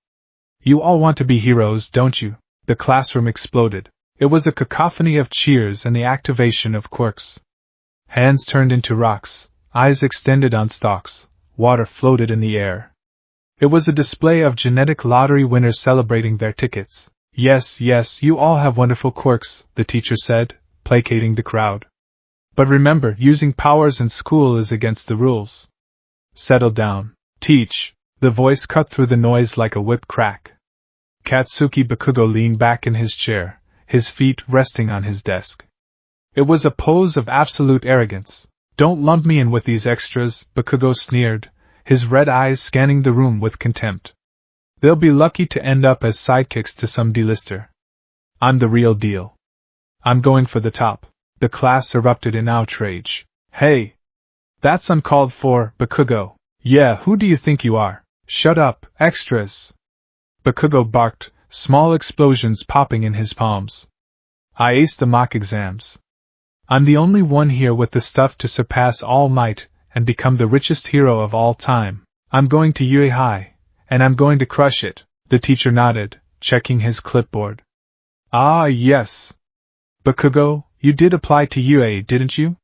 You all want to be heroes, don't you? The classroom exploded. It was a cacophony of cheers and the activation of quirks. Hands turned into rocks, eyes extended on stalks, water floated in the air. It was a display of genetic lottery winners celebrating their tickets. Yes, you all have wonderful quirks, the teacher said, placating the crowd. But remember, using powers in school is against the rules. Settle down. Teach. The voice cut through the noise like a whip crack. Katsuki Bakugo leaned back in his chair, his feet resting on his desk. It was a pose of absolute arrogance. Don't lump me in with these extras, Bakugo sneered, his red eyes scanning the room with contempt. They'll be lucky to end up as sidekicks to some D-lister. I'm the real deal. I'm going for the top. The class erupted in outrage. Hey! That's uncalled for, Bakugo. Yeah, who do you think you are? Shut up, extras! Bakugo barked, small explosions popping in his palms. I aced the mock exams. I'm the only one here with the stuff to surpass All Might and become the richest hero of all time. I'm going to UA High, and I'm going to crush it. The teacher nodded, checking his clipboard. Ah, yes. Bakugo, you did apply to UA, didn't you?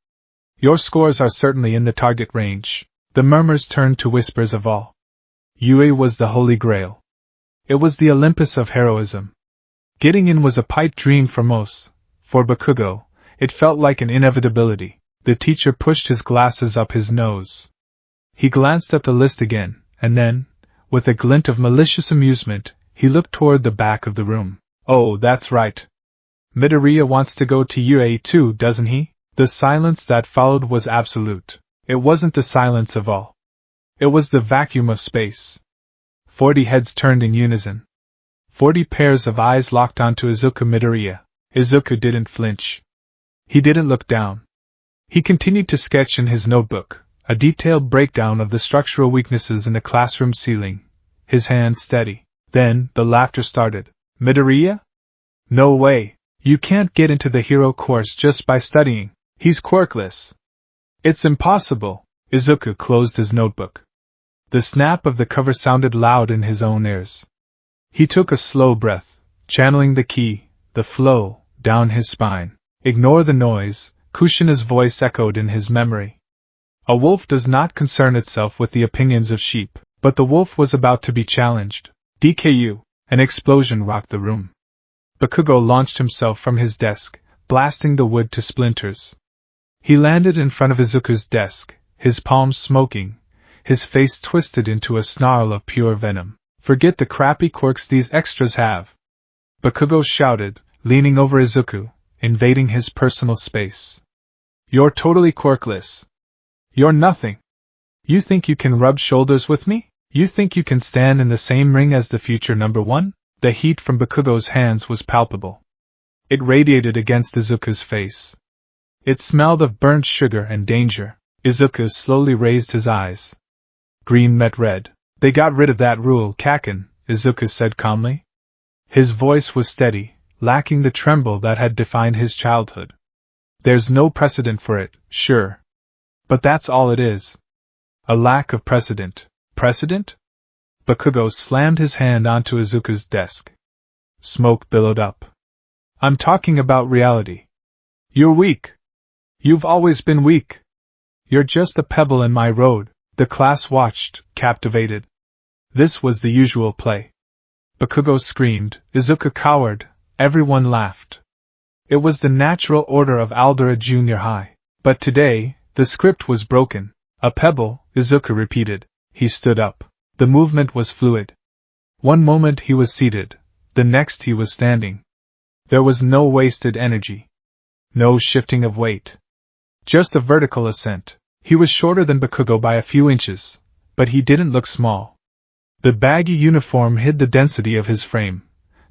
Your scores are certainly in the target range. The murmurs turned to whispers of awe. UA was the holy grail. It was the Olympus of heroism. Getting in was a pipe dream for most. For Bakugo, it felt like an inevitability. The teacher pushed his glasses up his nose. He glanced at the list again, and then, with a glint of malicious amusement, he looked toward the back of the room. Oh, that's right. Midoriya wants to go to UA too, doesn't he? The silence that followed was absolute. It wasn't the silence of all. It was the vacuum of space. 40 heads turned in unison. 40 pairs of eyes locked onto Izuku Midoriya. Izuku didn't flinch. He didn't look down. He continued to sketch in his notebook, a detailed breakdown of the structural weaknesses in the classroom ceiling, his hands steady. Then, the laughter started. Midoriya? No way. You can't get into the hero course just by studying. He's quirkless. It's impossible. Izuku closed his notebook. The snap of the cover sounded loud in his own ears. He took a slow breath, channeling the ki, the flow, down his spine. Ignore the noise, Kushina's voice echoed in his memory. A wolf does not concern itself with the opinions of sheep, but the wolf was about to be challenged. DKU! An explosion rocked the room. Bakugo launched himself from his desk, blasting the wood to splinters. He landed in front of Izuku's desk, his palms smoking, his face twisted into a snarl of pure venom. "Forget the crappy quirks these extras have!" Bakugo shouted, leaning over Izuku, invading his personal space. "You're totally quirkless. You're nothing. You think you can rub shoulders with me? You think you can stand in the same ring as the future number one?" The heat from Bakugo's hands was palpable. It radiated against Izuku's face. It smelled of burnt sugar and danger. Izuku slowly raised his eyes. Green met red. "They got rid of that rule, Kaken," Izuku said calmly. His voice was steady, lacking the tremble that had defined his childhood. "There's no precedent for it, sure. But that's all it is. A lack of precedent." "Precedent?" Bakugo slammed his hand onto Izuku's desk. Smoke billowed up. "I'm talking about reality. You're weak. You've always been weak. You're just a pebble in my road." The class watched, captivated. This was the usual play. Bakugo screamed, Izuku cowered, everyone laughed. It was the natural order of Aldera Junior High. But today, the script was broken. "A pebble," Izuku repeated. He stood up. The movement was fluid. One moment he was seated, the next he was standing. There was no wasted energy. No shifting of weight. Just a vertical ascent. He was shorter than Bakugo by a few inches, but he didn't look small. The baggy uniform hid the density of his frame,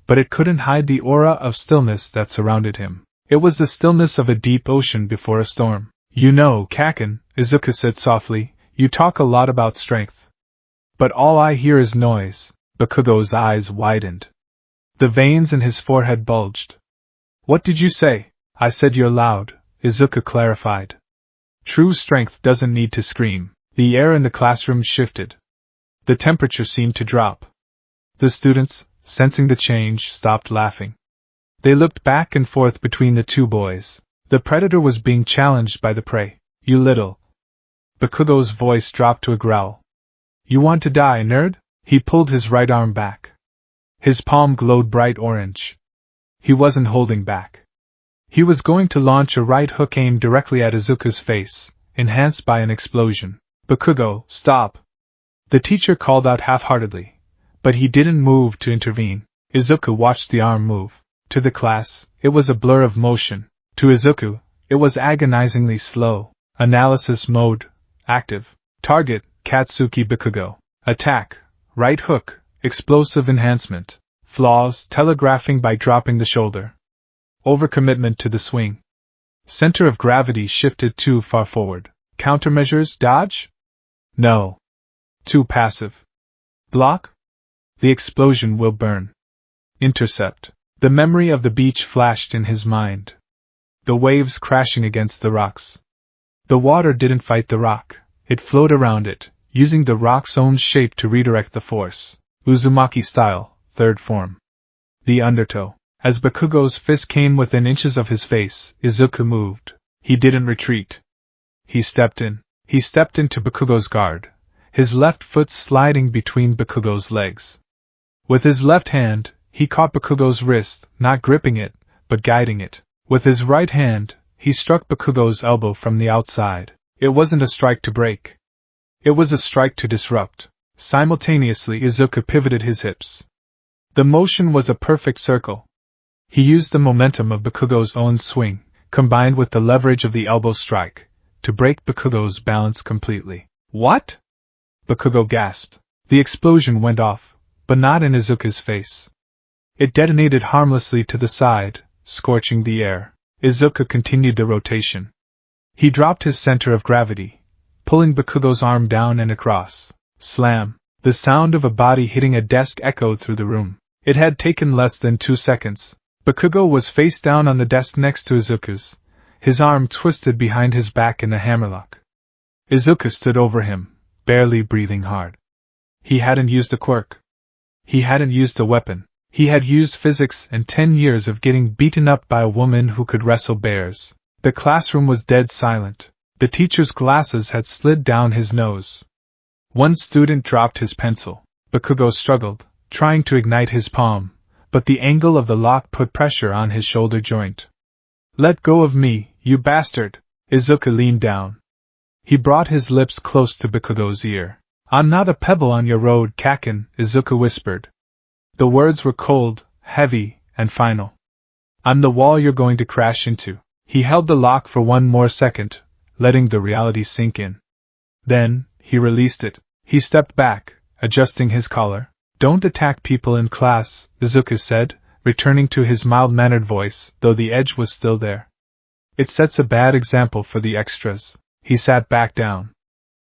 but it couldn't hide the aura of stillness that surrounded him. It was the stillness of a deep ocean before a storm. "You know, Kaken," Izuku said softly, "you talk a lot about strength. But all I hear is noise." Bakugo's eyes widened. The veins in his forehead bulged. "What did you say?" "I said you're loud," Izuku clarified. "True strength doesn't need to scream." The air in the classroom shifted. The temperature seemed to drop. The students, sensing the change, stopped laughing. They looked back and forth between the two boys. The predator was being challenged by the prey. "You little..." Bakugo's voice dropped to a growl. "You want to die, nerd?" He pulled his right arm back. His palm glowed bright orange. He wasn't holding back. He was going to launch a right hook aimed directly at Izuku's face, enhanced by an explosion. "Bakugo, stop!" The teacher called out half-heartedly, but he didn't move to intervene. Izuku watched the arm move. To the class, it was a blur of motion. To Izuku, it was agonizingly slow. Analysis mode, active. Target, Katsuki Bakugo. Attack, right hook, explosive enhancement. Flaws, telegraphing by dropping the shoulder. Overcommitment to the swing. Center of gravity shifted too far forward. Countermeasures, dodge? No. Too passive. Block? The explosion will burn. Intercept. The memory of the beach flashed in his mind. The waves crashing against the rocks. The water didn't fight the rock, it flowed around it, using the rock's own shape to redirect the force. Uzumaki style, third form. The undertow. As Bakugo's fist came within inches of his face, Izuku moved. He didn't retreat. He stepped in. He stepped into Bakugo's guard, his left foot sliding between Bakugo's legs. With his left hand, he caught Bakugo's wrist, not gripping it, but guiding it. With his right hand, he struck Bakugo's elbow from the outside. It wasn't a strike to break. It was a strike to disrupt. Simultaneously, Izuku pivoted his hips. The motion was a perfect circle. He used the momentum of Bakugo's own swing, combined with the leverage of the elbow strike, to break Bakugo's balance completely. "What?" Bakugo gasped. The explosion went off, but not in Izuku's face. It detonated harmlessly to the side, scorching the air. Izuku continued the rotation. He dropped his center of gravity, pulling Bakugo's arm down and across. Slam! The sound of a body hitting a desk echoed through the room. It had taken less than 2 seconds. Bakugo was face down on the desk next to Izuku's, his arm twisted behind his back in a hammerlock. Izuku stood over him, barely breathing hard. He hadn't used a quirk. He hadn't used a weapon. He had used physics and 10 years of getting beaten up by a woman who could wrestle bears. The classroom was dead silent. The teacher's glasses had slid down his nose. One student dropped his pencil. Bakugo struggled, trying to ignite his palm, but the angle of the lock put pressure on his shoulder joint. Let go of me, you bastard! Izuku leaned down. He brought his lips close to Bakugo's ear. I'm not a pebble on your road, Kaken, Izuku whispered. The words were cold, heavy, and final. I'm the wall you're going to crash into. He held the lock for one more second, letting the reality sink in. Then, he released it. He stepped back, adjusting his collar. Don't attack people in class, Izuku said, returning to his mild-mannered voice, though the edge was still there. It sets a bad example for the extras. He sat back down.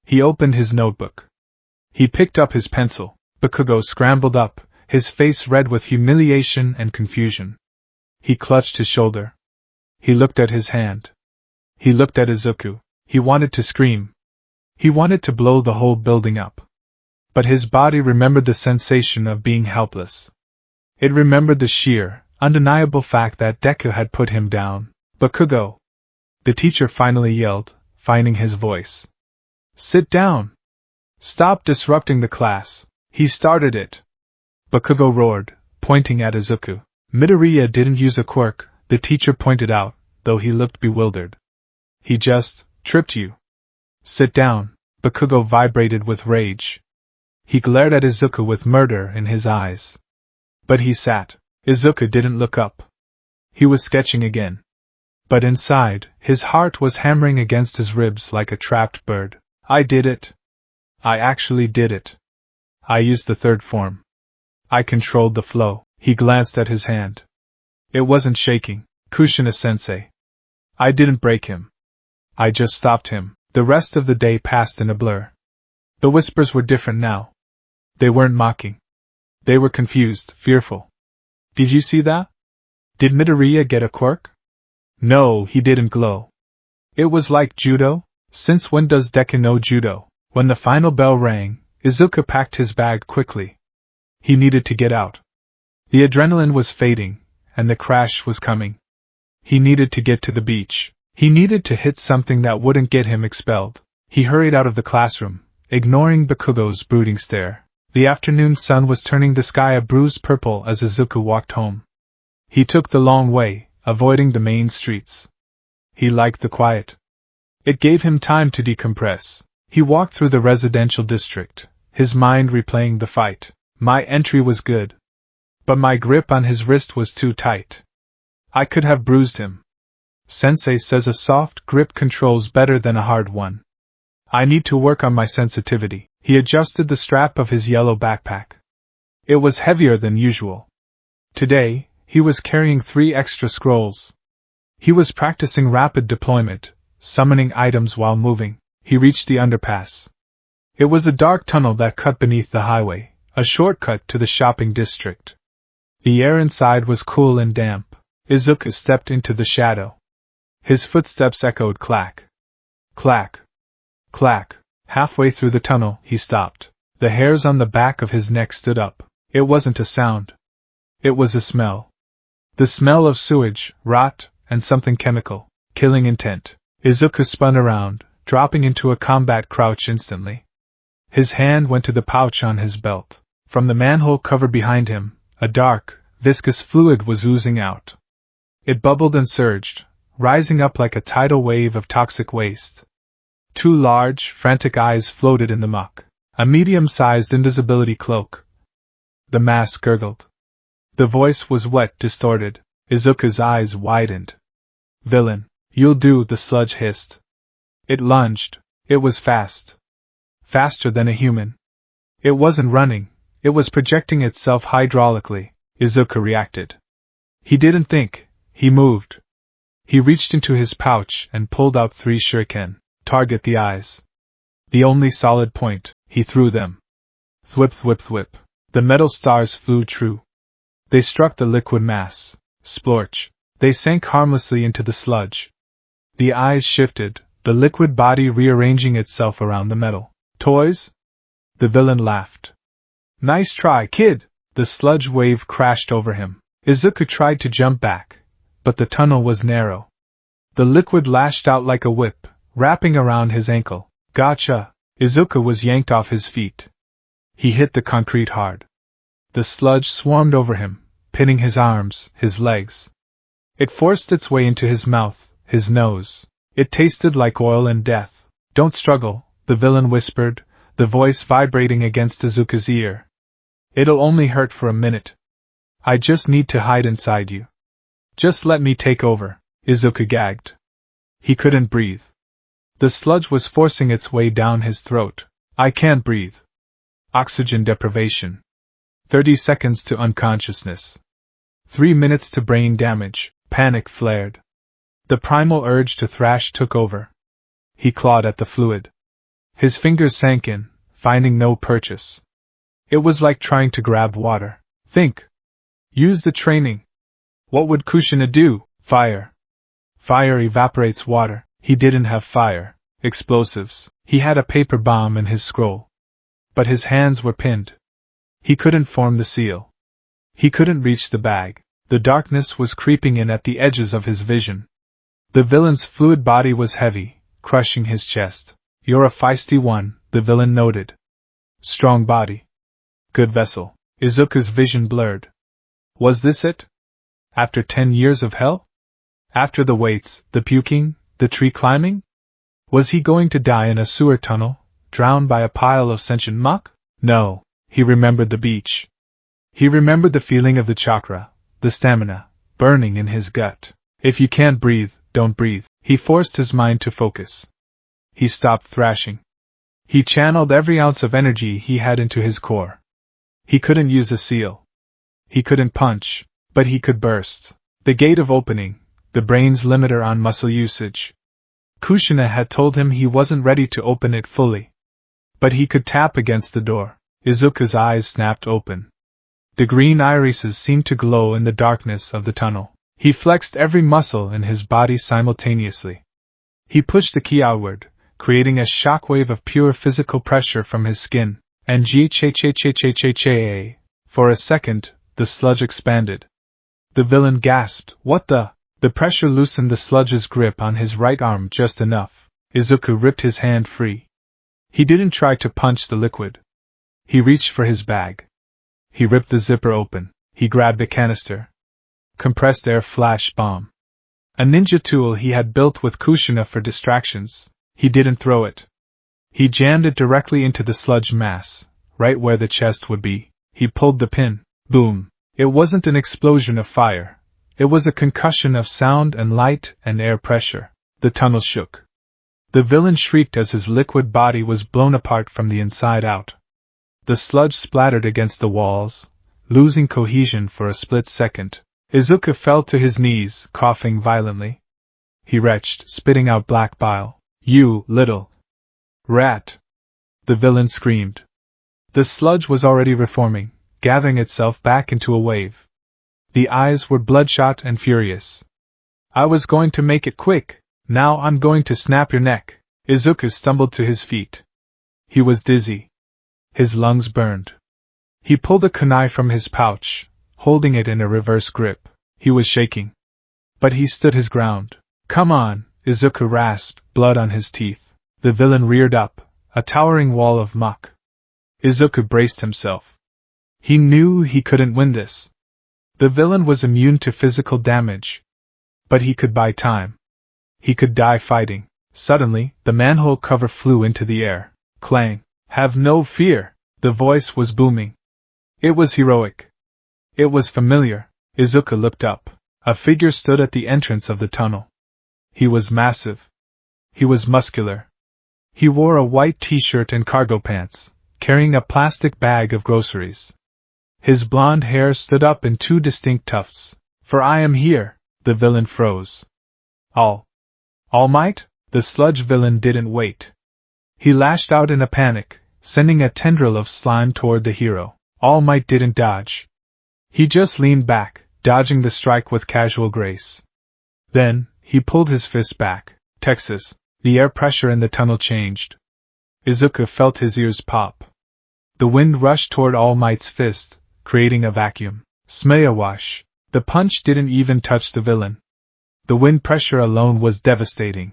He opened his notebook. He picked up his pencil. Bakugo scrambled up, his face red with humiliation and confusion. He clutched his shoulder. He looked at his hand. He looked at Izuku. He wanted to scream. He wanted to blow the whole building up. But his body remembered the sensation of being helpless. It remembered the sheer, undeniable fact that Deku had put him down. Bakugo! The teacher finally yelled, finding his voice. Sit down! Stop disrupting the class. He started it. Bakugo roared, pointing at Izuku. Midoriya didn't use a quirk, the teacher pointed out, though he looked bewildered. He just tripped you. Sit down. Bakugo vibrated with rage. He glared at Izuku with murder in his eyes. But he sat. Izuku didn't look up. He was sketching again. But inside, his heart was hammering against his ribs like a trapped bird. I did it. I actually did it. I used the third form. I controlled the flow. He glanced at his hand. It wasn't shaking, Kushina-sensei. I didn't break him. I just stopped him. The rest of the day passed in a blur. The whispers were different now. They weren't mocking. They were confused, fearful. Did you see that? Did Midoriya get a quirk? No, he didn't glow. It was like judo? Since when does Deku know judo? When the final bell rang, Izuku packed his bag quickly. He needed to get out. The adrenaline was fading, and the crash was coming. He needed to get to the beach. He needed to hit something that wouldn't get him expelled. He hurried out of the classroom, ignoring Bakugo's brooding stare. The afternoon sun was turning the sky a bruised purple as Izuku walked home. He took the long way, avoiding the main streets. He liked the quiet. It gave him time to decompress. He walked through the residential district, his mind replaying the fight. My entry was good. But my grip on his wrist was too tight. I could have bruised him. Sensei says a soft grip controls better than a hard one. I need to work on my sensitivity. He adjusted the strap of his yellow backpack. It was heavier than usual. Today, he was carrying 3 extra scrolls. He was practicing rapid deployment, summoning items while moving. He reached the underpass. It was a dark tunnel that cut beneath the highway, a shortcut to the shopping district. The air inside was cool and damp. Izuku stepped into the shadow. His footsteps echoed clack. Clack. Clack. Halfway through the tunnel, he stopped. The hairs on the back of his neck stood up. It wasn't a sound. It was a smell. The smell of sewage, rot, and something chemical. Killing intent. Izuku spun around, dropping into a combat crouch instantly. His hand went to the pouch on his belt. From the manhole cover behind him, a dark, viscous fluid was oozing out. It bubbled and surged, rising up like a tidal wave of toxic waste. 2 large, frantic eyes floated in the muck. A medium-sized invisibility cloak. The mask gurgled. The voice was wet, distorted. Izuku's eyes widened. Villain, you'll do, the sludge hissed. It lunged. It was fast. Faster than a human. It wasn't running. It was projecting itself hydraulically. Izuku reacted. He didn't think. He moved. He reached into his pouch and pulled out 3 shuriken. Target the eyes. The only solid point. He threw them. Thwip thwip thwip. The metal stars flew true. They struck the liquid mass. Splorch. They sank harmlessly into the sludge. The eyes shifted, the liquid body rearranging itself around the metal. Toys? The villain laughed. Nice try, kid! The sludge wave crashed over him. Izuku tried to jump back, but the tunnel was narrow. The liquid lashed out like a whip, wrapping around his ankle. Gotcha! Izuku was yanked off his feet. He hit the concrete hard. The sludge swarmed over him, pinning his arms, his legs. It forced its way into his mouth, his nose. It tasted like oil and death. Don't struggle, the villain whispered, the voice vibrating against Izuku's ear. It'll only hurt for a minute. I just need to hide inside you. Just let me take over, Izuku gagged. He couldn't breathe. The sludge was forcing its way down his throat. I can't breathe. Oxygen deprivation. 30 seconds to unconsciousness. 3 minutes to brain damage. Panic flared. The primal urge to thrash took over. He clawed at the fluid. His fingers sank in, finding no purchase. It was like trying to grab water. Think. Use the training. What would Kushina do? Fire. Fire evaporates water. He didn't have fire. Explosives. He had a paper bomb in his scroll. But his hands were pinned. He couldn't form the seal. He couldn't reach the bag. The darkness was creeping in at the edges of his vision. The villain's fluid body was heavy, crushing his chest. You're a feisty one, the villain noted. Strong body. Good vessel. Izuku's vision blurred. Was this it? After 10 years of hell? After the weights, the puking, the tree climbing? Was he going to die in a sewer tunnel, drowned by a pile of sentient muck? No. He remembered the beach. He remembered the feeling of the chakra, the stamina, burning in his gut. If you can't breathe, don't breathe. He forced his mind to focus. He stopped thrashing. He channeled every ounce of energy he had into his core. He couldn't use a seal. He couldn't punch, but he could burst. The gate of opening, the brain's limiter on muscle usage. Kushina had told him he wasn't ready to open it fully. But he could tap against the door. Izuku's eyes snapped open. The green irises seemed to glow in the darkness of the tunnel. He flexed every muscle in his body simultaneously. He pushed the key outward, creating a shockwave of pure physical pressure from his skin, and for a second, the sludge expanded. The villain gasped, "What the?" The pressure loosened the sludge's grip on his right arm just enough. Izuku ripped his hand free. He didn't try to punch the liquid. He reached for his bag. He ripped the zipper open. He grabbed a canister. Compressed air flash bomb. A ninja tool he had built with Kushina for distractions. He didn't throw it. He jammed it directly into the sludge mass, right where the chest would be. He pulled the pin. Boom. It wasn't an explosion of fire. It was a concussion of sound and light and air pressure. The tunnel shook. The villain shrieked as his liquid body was blown apart from the inside out. The sludge splattered against the walls, losing cohesion for a split second. Izuku fell to his knees, coughing violently. He retched, spitting out black bile. "You little rat!" the villain screamed. The sludge was already reforming, gathering itself back into a wave. The eyes were bloodshot and furious. "I was going to make it quick. Now I'm going to snap your neck." Izuku stumbled to his feet. He was dizzy. His lungs burned. He pulled a kunai from his pouch, holding it in a reverse grip. He was shaking. But he stood his ground. "Come on," Izuku rasped, blood on his teeth. The villain reared up, a towering wall of muck. Izuku braced himself. He knew he couldn't win this. The villain was immune to physical damage. But he could buy time. He could die fighting. Suddenly, the manhole cover flew into the air. Clang. "Have no fear," the voice was booming. It was heroic. It was familiar. Izuku looked up. A figure stood at the entrance of the tunnel. He was massive. He was muscular. He wore a white t-shirt and cargo pants, carrying a plastic bag of groceries. His blonde hair stood up in two distinct tufts. "For I am here," the villain froze. All Might? The sludge villain didn't wait. He lashed out in a panic, sending a tendril of slime toward the hero. All Might didn't dodge. He just leaned back, dodging the strike with casual grace. Then, he pulled his fist back. Texas. The air pressure in the tunnel changed. Izuku felt his ears pop. The wind rushed toward All Might's fist, creating a vacuum. Smayawash. The punch didn't even touch the villain. The wind pressure alone was devastating.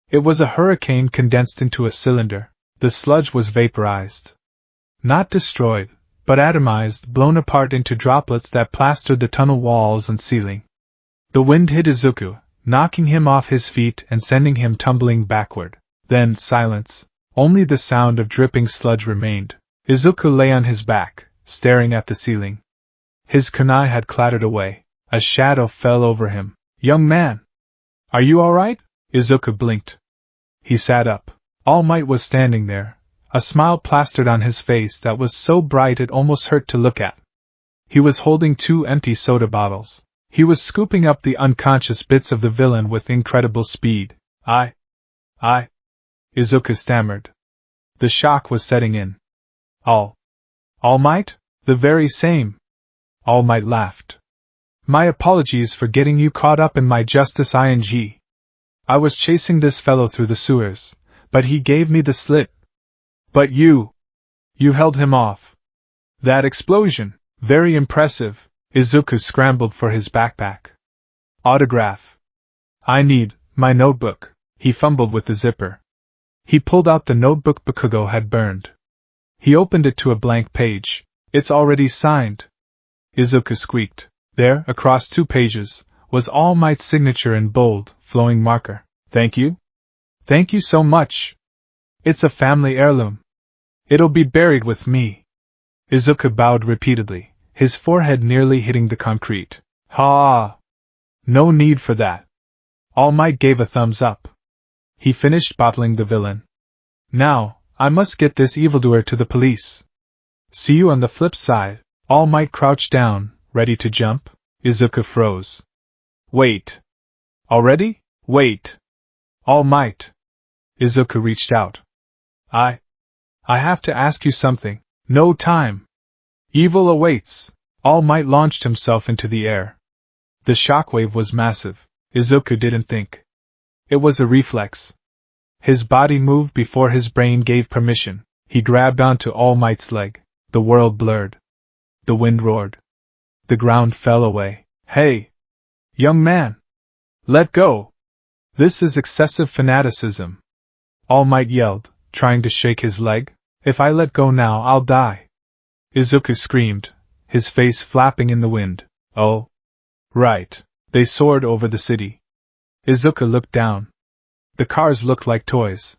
It was a hurricane condensed into a cylinder. The sludge was vaporized. Not destroyed, but atomized, blown apart into droplets that plastered the tunnel walls and ceiling. The wind hit Izuku, knocking him off his feet and sending him tumbling backward. Then silence. Only the sound of dripping sludge remained. Izuku lay on his back, staring at the ceiling. His kunai had clattered away. A shadow fell over him. Young man! Are you alright? Izuku blinked. He sat up. All Might was standing there, a smile plastered on his face that was so bright it almost hurt to look at. He was holding 2 empty soda bottles. He was scooping up the unconscious bits of the villain with incredible speed. I. Izuku stammered. The shock was setting in. All Might? The very same. All Might laughed. My apologies for getting you caught up in my justice ing. I was chasing this fellow through the sewers, but he gave me the slip. But you held him off. That explosion, very impressive. Izuku scrambled for his backpack. Autograph. I need my notebook. He fumbled with the zipper. He pulled out the notebook Bakugo had burned. He opened it to a blank page. It's already signed. Izuku squeaked. There, across 2 pages, was All Might's signature in bold, flowing marker. Thank you? Thank you so much. It's a family heirloom. It'll be buried with me. Izuku bowed repeatedly, his forehead nearly hitting the concrete. Ha! No need for that. All Might gave a thumbs up. He finished bottling the villain. Now, I must get this evildoer to the police. See you on the flip side. All Might crouched down, ready to jump. Izuku froze. Wait. Already? Wait. All Might. Izuku reached out. I have to ask you something. No time. Evil awaits. All Might launched himself into the air. The shockwave was massive. Izuku didn't think. It was a reflex. His body moved before his brain gave permission. He grabbed onto All Might's leg. The world blurred. The wind roared. The ground fell away. Hey! Young man! Let go! This is excessive fanaticism. All Might yelled, trying to shake his leg. If I let go now, I'll die. Izuku screamed, his face flapping in the wind. Oh. Right. They soared over the city. Izuku looked down. The cars looked like toys.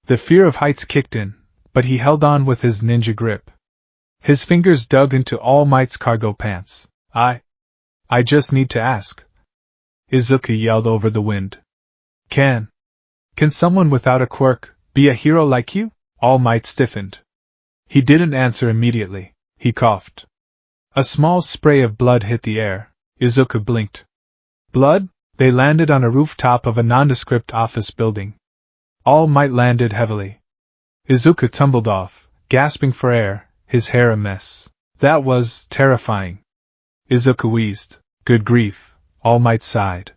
The fear of heights kicked in, but he held on with his ninja grip. His fingers dug into All Might's cargo pants. I just need to ask. Izuku yelled over the wind. Can someone without a quirk be a hero like you? All Might stiffened. He didn't answer immediately. He coughed. A small spray of blood hit the air. Izuku blinked. Blood? They landed on a rooftop of a nondescript office building. All Might landed heavily. Izuku tumbled off, gasping for air, his hair a mess. That was terrifying. Izuku wheezed. Good grief, All Might sighed.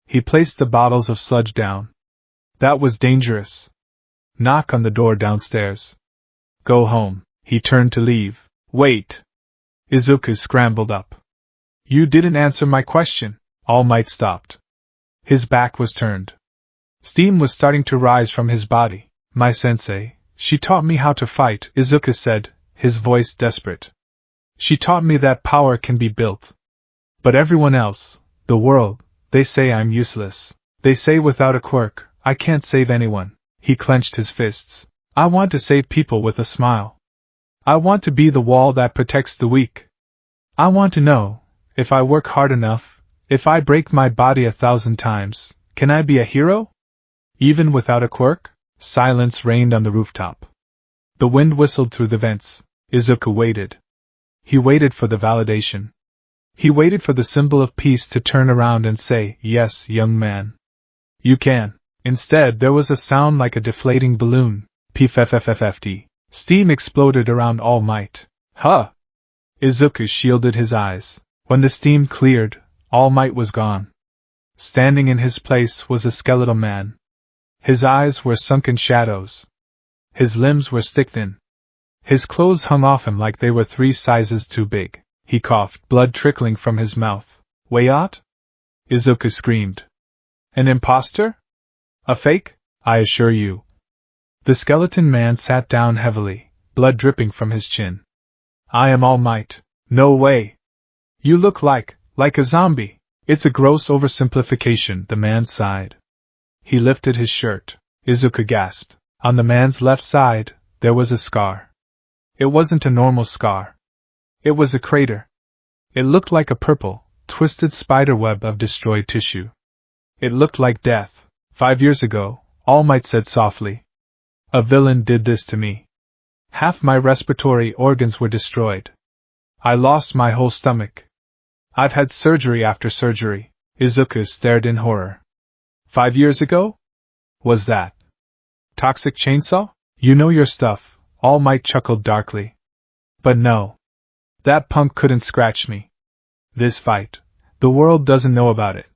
He placed the bottles of sludge down. That was dangerous. Knock on the door downstairs. Go home. He turned to leave. Wait. Izuku scrambled up. You didn't answer my question. All Might stopped. His back was turned. Steam was starting to rise from his body. My sensei, she taught me how to fight, Izuku said, his voice desperate. She taught me that power can be built. But everyone else, the world, they say I'm useless. They say without a quirk, I can't save anyone. He clenched his fists. I want to save people with a smile. I want to be the wall that protects the weak. I want to know, if I work hard enough, if I break my body 1,000 times, can I be a hero? Even without a quirk? Silence reigned on the rooftop. The wind whistled through the vents. Izuku waited. He waited for the validation. He waited for the symbol of peace to turn around and say, yes, young man. You can. Instead, there was a sound like a deflating balloon. Pffffft. Steam exploded around All Might. Huh! Izuku shielded his eyes. When the steam cleared, All Might was gone. Standing in his place was a skeletal man. His eyes were sunken shadows. His limbs were stick-thin. His clothes hung off him like they were 3 sizes too big. He coughed, blood trickling from his mouth. Wayot? Izuku screamed. An imposter? A fake? I assure you. The skeleton man sat down heavily, blood dripping from his chin. I am All Might. No way. You look like a zombie. It's a gross oversimplification, the man sighed. He lifted his shirt. Izuku gasped. On the man's left side, there was a scar. It wasn't a normal scar. It was a crater. It looked like a purple, twisted spiderweb of destroyed tissue. It looked like death. 5 years ago, All Might said softly. A villain did this to me. Half my respiratory organs were destroyed. I lost my whole stomach. I've had surgery after surgery. Izuku stared in horror. 5 years ago? Was that Toxic Chainsaw? You know your stuff, All Might chuckled darkly. But no. That punk couldn't scratch me. This fight, the world doesn't know about it.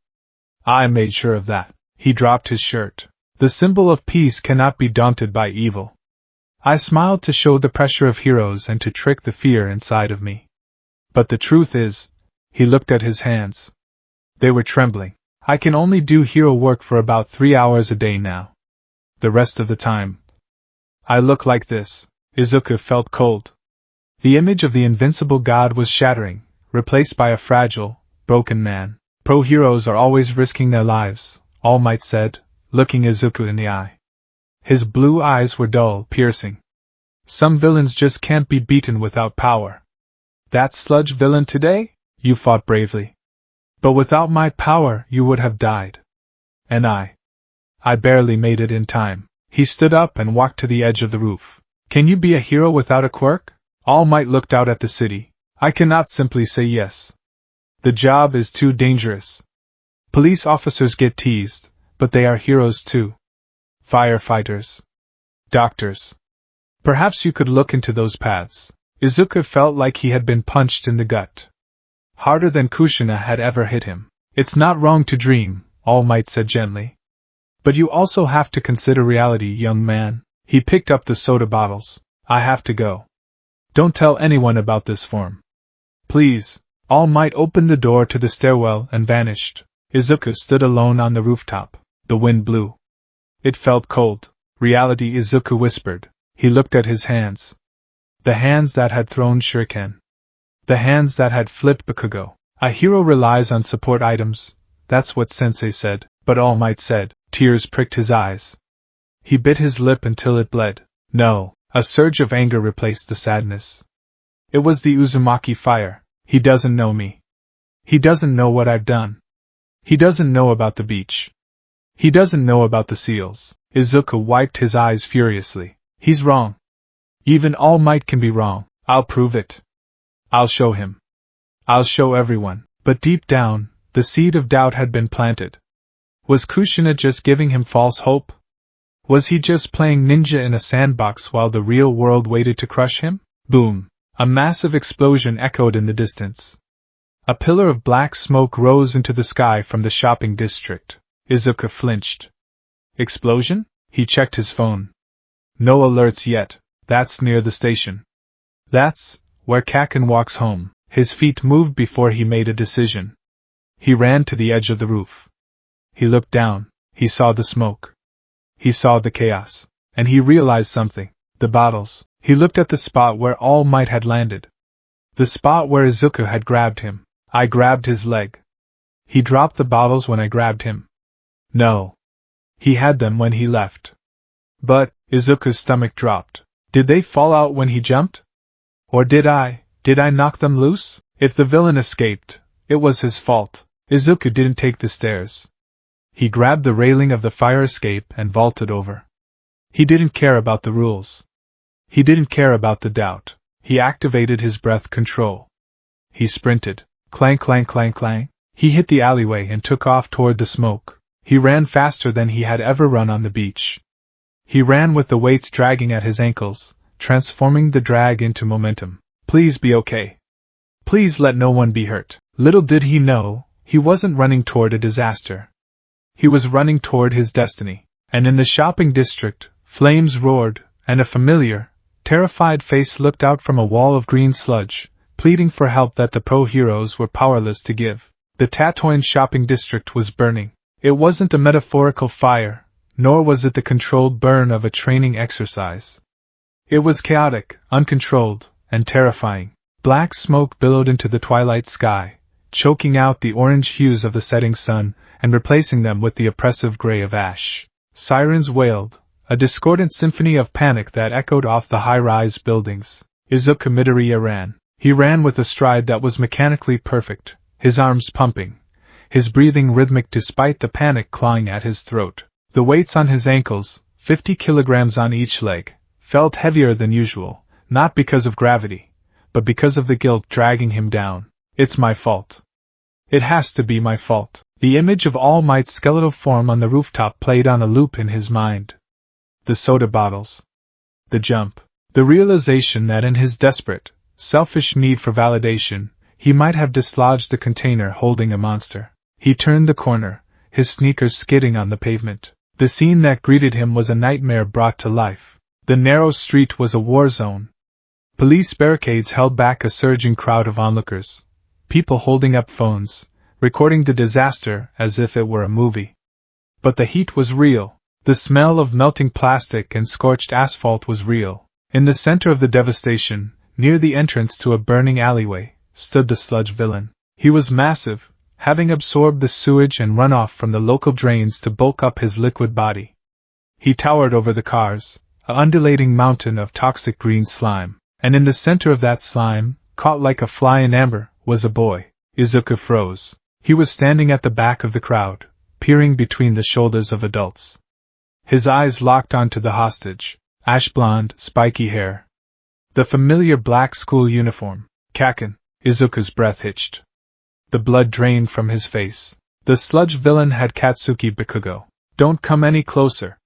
I made sure of that. He dropped his shirt. The symbol of peace cannot be daunted by evil. I smiled to show the pressure of heroes and to trick the fear inside of me. But the truth is, he looked at his hands. They were trembling. I can only do hero work for about 3 hours a day now. The rest of the time, I look like this. Izuku felt cold. The image of the invincible god was shattering, replaced by a fragile, broken man. Pro-heroes are always risking their lives, All Might said, looking Izuku in the eye. His blue eyes were dull, piercing. Some villains just can't be beaten without power. That sludge villain today? You fought bravely. But without my power, you would have died. And I barely made it in time. He stood up and walked to the edge of the roof. Can you be a hero without a quirk? All Might looked out at the city. I cannot simply say yes. The job is too dangerous. Police officers get teased, but they are heroes too. Firefighters. Doctors. Perhaps you could look into those paths. Izuku felt like he had been punched in the gut. Harder than Kushina had ever hit him. It's not wrong to dream, All Might said gently. But you also have to consider reality, young man. He picked up the soda bottles. I have to go. Don't tell anyone about this form. Please. All Might opened the door to the stairwell and vanished. Izuku stood alone on the rooftop. The wind blew. It felt cold. Reality, Izuku whispered. He looked at his hands. The hands that had thrown shuriken. The hands that had flipped Bakugo. A hero relies on support items. That's what Sensei said. But All Might said. Tears pricked his eyes. He bit his lip until it bled. No. A surge of anger replaced the sadness. It was the Uzumaki fire. He doesn't know me. He doesn't know what I've done. He doesn't know about the beach. He doesn't know about the seals. Izuku wiped his eyes furiously. He's wrong. Even All Might can be wrong. I'll prove it. I'll show him. I'll show everyone. But deep down, the seed of doubt had been planted. Was Kushina just giving him false hope? Was he just playing ninja in a sandbox while the real world waited to crush him? Boom! A massive explosion echoed in the distance. A pillar of black smoke rose into the sky from the shopping district. Izuku flinched. Explosion? He checked his phone. No alerts yet. That's near the station. That's where Kaken walks home. His feet moved before he made a decision. He ran to the edge of the roof. He looked down. He saw the smoke. He saw the chaos. And he realized something. The bottles. He looked at the spot where All Might had landed. The spot where Izuku had grabbed him. I grabbed his leg. He dropped the bottles when I grabbed him. No. He had them when he left. But, Izuku's stomach dropped. Did they fall out when he jumped? Or did I knock them loose? If the villain escaped, it was his fault. Izuku didn't take the stairs. He grabbed the railing of the fire escape and vaulted over. He didn't care about the rules. He didn't care about the doubt. He activated his breath control. He sprinted. Clang, clang, clang, clang. He hit the alleyway and took off toward the smoke. He ran faster than he had ever run on the beach. He ran with the weights dragging at his ankles, transforming the drag into momentum. Please be okay. Please let no one be hurt. Little did he know, he wasn't running toward a disaster. He was running toward his destiny. And in the shopping district, flames roared, and a familiar, terrified face looked out from a wall of green sludge, pleading for help that the pro-heroes were powerless to give. The Tatooine shopping district was burning. It wasn't a metaphorical fire, nor was it the controlled burn of a training exercise. It was chaotic, uncontrolled, and terrifying. Black smoke billowed into the twilight sky, choking out the orange hues of the setting sun and replacing them with the oppressive gray of ash. Sirens wailed, a discordant symphony of panic that echoed off the high-rise buildings. Izuku Midoriya ran. He ran with a stride that was mechanically perfect, his arms pumping, his breathing rhythmic despite the panic clawing at his throat. The weights on his ankles, 50 kilograms on each leg, felt heavier than usual, not because of gravity, but because of the guilt dragging him down. It's my fault. It has to be my fault. The image of All Might's skeletal form on the rooftop played on a loop in his mind. The soda bottles. The jump. The realization that in his desperate, selfish need for validation, he might have dislodged the container holding a monster. He turned the corner, his sneakers skidding on the pavement. The scene that greeted him was a nightmare brought to life. The narrow street was a war zone. Police barricades held back a surging crowd of onlookers. People holding up phones, recording the disaster as if it were a movie. But the heat was real. The smell of melting plastic and scorched asphalt was real. In the center of the devastation, near the entrance to a burning alleyway, stood the sludge villain. He was massive, having absorbed the sewage and runoff from the local drains to bulk up his liquid body. He towered over the cars, an undulating mountain of toxic green slime, and in the center of that slime, caught like a fly in amber, was a boy. Izuku froze. He was standing at the back of the crowd, peering between the shoulders of adults. His eyes locked onto the hostage, ash blonde, spiky hair. The familiar black school uniform. Kaken. Izuku's breath hitched. The blood drained from his face. The sludge villain had Katsuki Bakugo. Don't come any closer.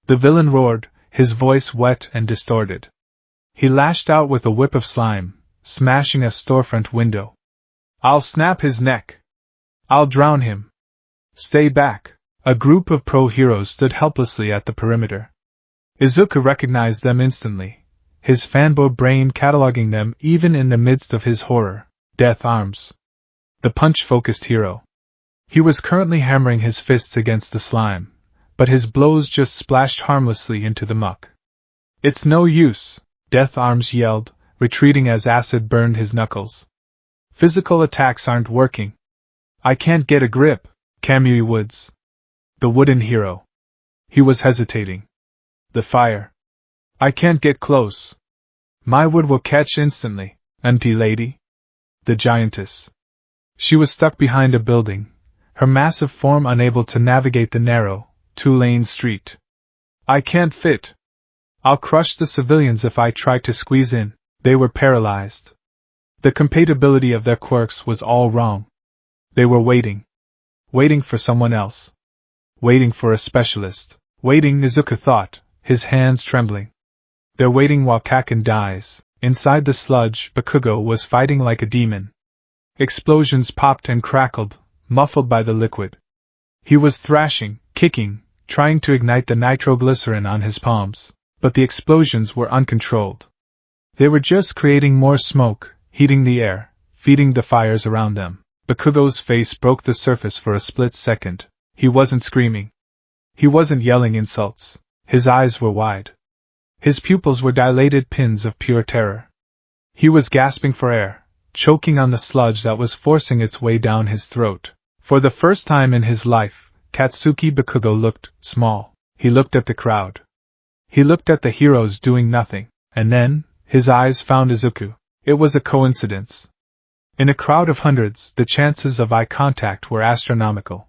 The villain roared, his voice wet and distorted. He lashed out with a whip of slime, smashing a storefront window. I'll snap his neck. I'll drown him. Stay back. A group of pro-heroes stood helplessly at the perimeter. Izuku recognized them instantly, his fanboy brain cataloging them even in the midst of his horror. Death Arms. The punch-focused hero. He was currently hammering his fists against the slime, but his blows just splashed harmlessly into the muck. It's no use, Death Arms yelled, retreating as acid burned his knuckles. Physical attacks aren't working. I can't get a grip. Kamui Woods. The wooden hero. He was hesitating. The fire. I can't get close. My wood will catch instantly. Auntie lady? The giantess. She was stuck behind a building, her massive form unable to navigate the narrow, two-lane street. I can't fit. I'll crush the civilians if I try to squeeze in. They were paralyzed. The compatibility of their quirks was all wrong. They were waiting. Waiting for someone else. Waiting for a specialist. Waiting, Izuku thought, his hands trembling. They're waiting while Kaken dies. Inside the sludge, Bakugo was fighting like a demon. Explosions popped and crackled, muffled by the liquid. He was thrashing, kicking, trying to ignite the nitroglycerin on his palms, but the explosions were uncontrolled. They were just creating more smoke, heating the air, feeding the fires around them. Bakugo's face broke the surface for a split second. He wasn't screaming. He wasn't yelling insults. His eyes were wide. His pupils were dilated pins of pure terror. He was gasping for air, choking on the sludge that was forcing its way down his throat. For the first time in his life, Katsuki Bakugo looked small. He looked at the crowd. He looked at the heroes doing nothing, and then, his eyes found Izuku. It was a coincidence. In a crowd of hundreds, the chances of eye contact were astronomical.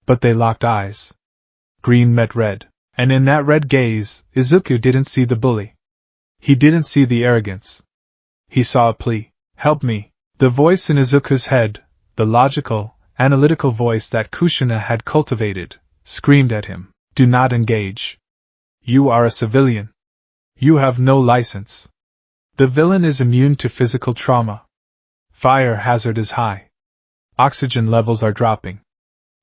But they locked eyes. Green met red, and in that red gaze, Izuku didn't see the bully. He didn't see the arrogance. He saw a plea. Help me. The voice in Izuku's head, the logical, analytical voice that Kushina had cultivated, screamed at him. Do not engage. You are a civilian. You have no license. The villain is immune to physical trauma. Fire hazard is high. Oxygen levels are dropping.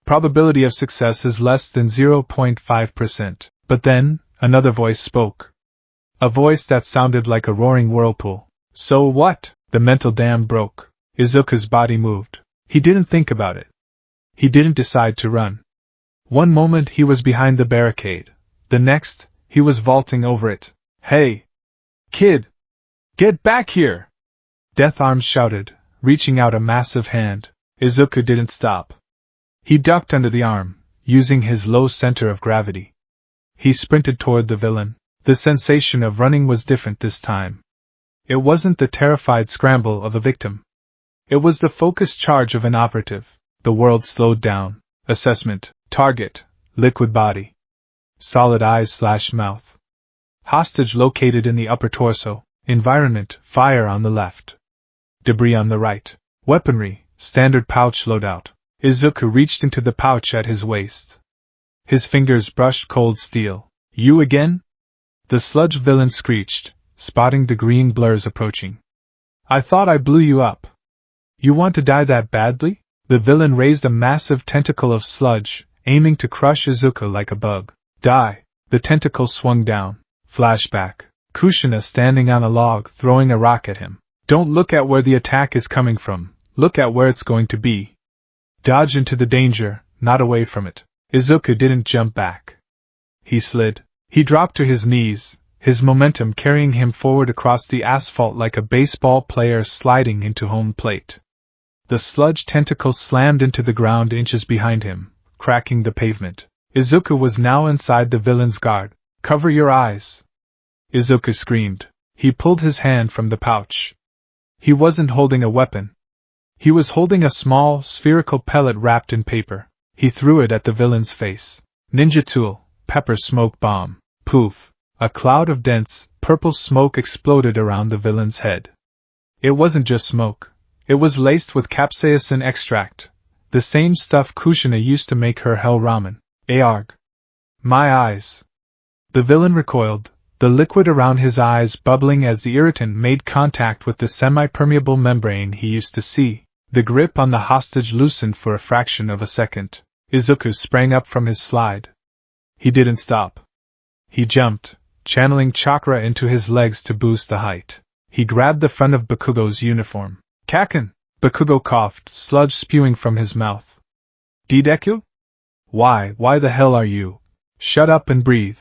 Probability of success is less than 0.5%. But then, another voice spoke. A voice that sounded like a roaring whirlpool. So what? The mental dam broke. Izuku's body moved. He didn't think about it. He didn't decide to run. One moment he was behind the barricade. The next, he was vaulting over it. Hey! Kid! Get back here! Death Arms shouted, reaching out a massive hand. Izuku didn't stop. He ducked under the arm, using his low center of gravity. He sprinted toward the villain. The sensation of running was different this time. It wasn't the terrified scramble of a victim. It was the focused charge of an operative. The world slowed down. Assessment, target, liquid body. Solid eyes/mouth. Hostage located in the upper torso. Environment, fire on the left. Debris on the right. Weaponry, standard pouch loadout. Izuku reached into the pouch at his waist. His fingers brushed cold steel. You again? The sludge villain screeched, spotting the green blurs approaching. I thought I blew you up. You want to die that badly? The villain raised a massive tentacle of sludge, aiming to crush Izuku like a bug. Die! The tentacle swung down. Flashback. Kushina standing on a log, throwing a rock at him. Don't look at where the attack is coming from, look at where it's going to be. Dodge into the danger, not away from it. Izuku didn't jump back. He slid. He dropped to his knees, his momentum carrying him forward across the asphalt like a baseball player sliding into home plate. The sludge tentacle slammed into the ground inches behind him, cracking the pavement. Izuku was now inside the villain's guard. Cover your eyes! Izuku screamed. He pulled his hand from the pouch. He wasn't holding a weapon. He was holding a small, spherical pellet wrapped in paper. He threw it at the villain's face. Ninja tool, pepper smoke bomb. Poof! A cloud of dense, purple smoke exploded around the villain's head. It wasn't just smoke. It was laced with capsaicin extract, the same stuff Kushina used to make her hell ramen. Arg! My eyes! The villain recoiled, the liquid around his eyes bubbling as the irritant made contact with the semi-permeable membrane he used to see. The grip on the hostage loosened for a fraction of a second. Izuku sprang up from his slide. He didn't stop. He jumped, channeling chakra into his legs to boost the height. He grabbed the front of Bakugo's uniform. Kaken! Bakugo coughed, sludge spewing from his mouth. Deku? Why the hell are you? Shut up and breathe.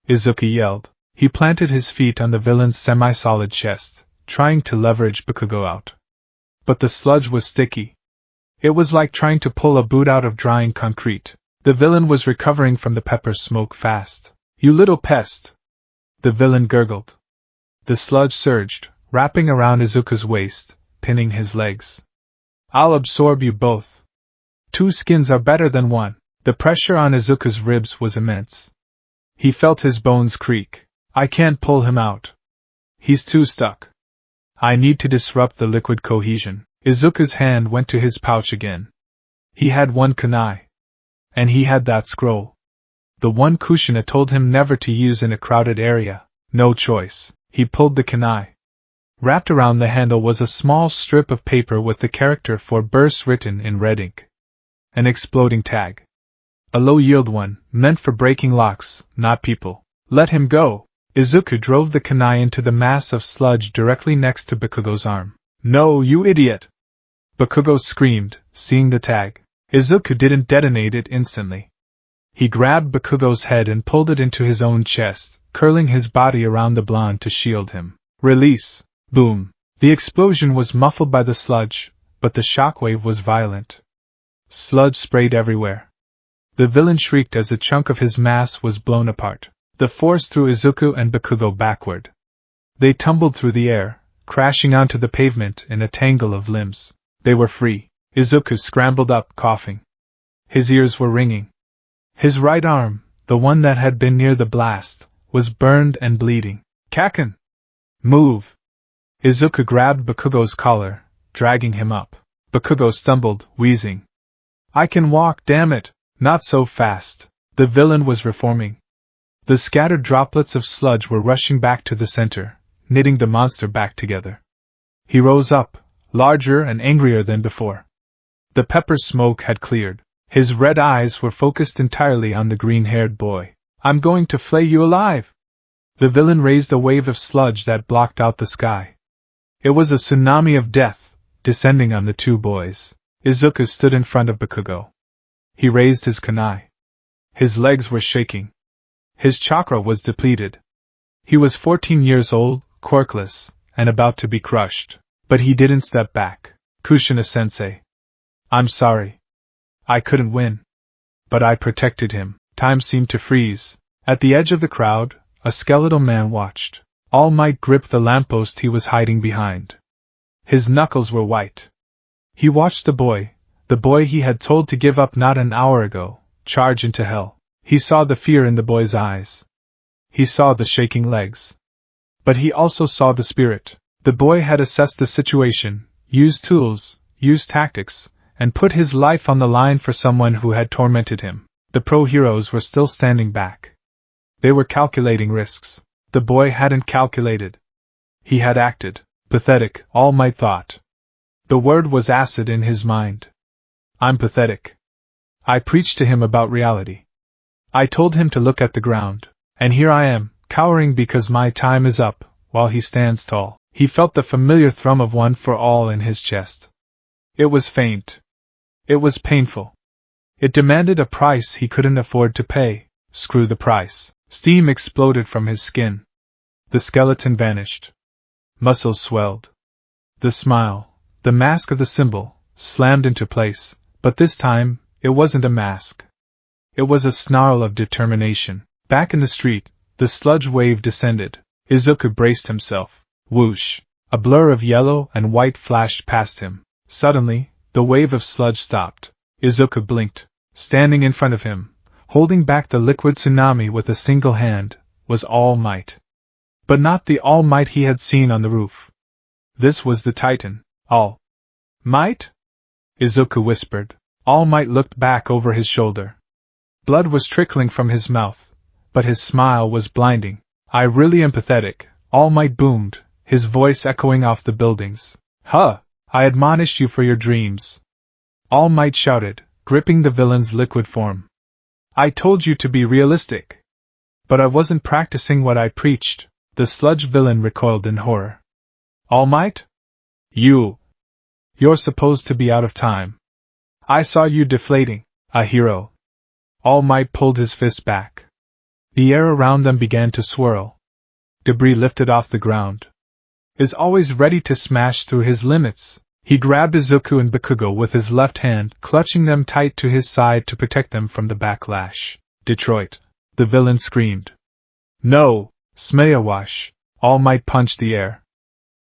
Izuku yelled. He planted his feet on the villain's semi-solid chest, trying to leverage Bakugo out. But the sludge was sticky. It was like trying to pull a boot out of drying concrete. The villain was recovering from the pepper smoke fast. You little pest! The villain gurgled. The sludge surged, wrapping around Izuku's waist, pinning his legs. I'll absorb you both. 2 skins are better than 1. The pressure on Izuku's ribs was immense. He felt his bones creak. I can't pull him out. He's too stuck. I need to disrupt the liquid cohesion. Izuku's hand went to his pouch again. He had 1 kunai. And he had that scroll. The one Kushina told him never to use in a crowded area. No choice. He pulled the kunai. Wrapped around the handle was a small strip of paper with the character for burst written in red ink. An exploding tag. A low-yield one, meant for breaking locks, not people. Let him go! Izuku drove the kunai into the mass of sludge directly next to Bakugo's arm. No, you idiot! Bakugo screamed, seeing the tag. Izuku didn't detonate it instantly. He grabbed Bakugo's head and pulled it into his own chest, curling his body around the blonde to shield him. Release! Boom! The explosion was muffled by the sludge, but the shockwave was violent. Sludge sprayed everywhere. The villain shrieked as a chunk of his mass was blown apart. The force threw Izuku and Bakugo backward. They tumbled through the air, crashing onto the pavement in a tangle of limbs. They were free. Izuku scrambled up, coughing. His ears were ringing. His right arm, the one that had been near the blast, was burned and bleeding. Kaken! Move! Izuku grabbed Bakugo's collar, dragging him up. Bakugo stumbled, wheezing. I can walk, damn it! Not so fast. The villain was reforming. The scattered droplets of sludge were rushing back to the center, knitting the monster back together. He rose up, larger and angrier than before. The pepper smoke had cleared. His red eyes were focused entirely on the green-haired boy. I'm going to flay you alive! The villain raised a wave of sludge that blocked out the sky. It was a tsunami of death, descending on the 2 boys. Izuku stood in front of Bakugo. He raised his kunai. His legs were shaking. His chakra was depleted. He was 14 years old, quirkless, and about to be crushed. But he didn't step back. Kushina-sensei. I'm sorry. I couldn't win. But I protected him. Time seemed to freeze. At the edge of the crowd, a skeletal man watched. All Might gripped the lamppost he was hiding behind. His knuckles were white. He watched the boy he had told to give up not an hour ago, charge into hell. He saw the fear in the boy's eyes. He saw the shaking legs. But he also saw the spirit. The boy had assessed the situation, used tools, used tactics, and put his life on the line for someone who had tormented him. The pro-heroes were still standing back. They were calculating risks. The boy hadn't calculated. He had acted. Pathetic, All Might thought. The word was acid in his mind. I'm pathetic. I preached to him about reality. I told him to look at the ground. And here I am, cowering because my time is up, while he stands tall. He felt the familiar thrum of one for all in his chest. It was faint. It was painful. It demanded a price he couldn't afford to pay. Screw the price. Steam exploded from his skin. The skeleton vanished. Muscles swelled. The smile, the mask of the symbol, slammed into place, but this time, it wasn't a mask. It was a snarl of determination. Back in the street, the sludge wave descended. Izuku braced himself. Whoosh! A blur of yellow and white flashed past him. Suddenly, the wave of sludge stopped. Izuku blinked. Standing in front of him, holding back the liquid tsunami with a single hand, was All Might. But not the All Might he had seen on the roof. This was the Titan. All Might? Izuku whispered. All Might looked back over his shoulder. Blood was trickling from his mouth, but his smile was blinding. I really am pathetic, All Might boomed, his voice echoing off the buildings. Huh! I admonished you for your dreams. All Might shouted, gripping the villain's liquid form. I told you to be realistic. But I wasn't practicing what I preached. The sludge villain recoiled in horror. All Might? You're supposed to be out of time. I saw you deflating, a hero. All Might pulled his fist back. The air around them began to swirl. Debris lifted off the ground. Is always ready to smash through his limits. He grabbed Izuku and Bakugo with his left hand, clutching them tight to his side to protect them from the backlash. Detroit. The villain screamed. No! Smayawash! All Might punched the air.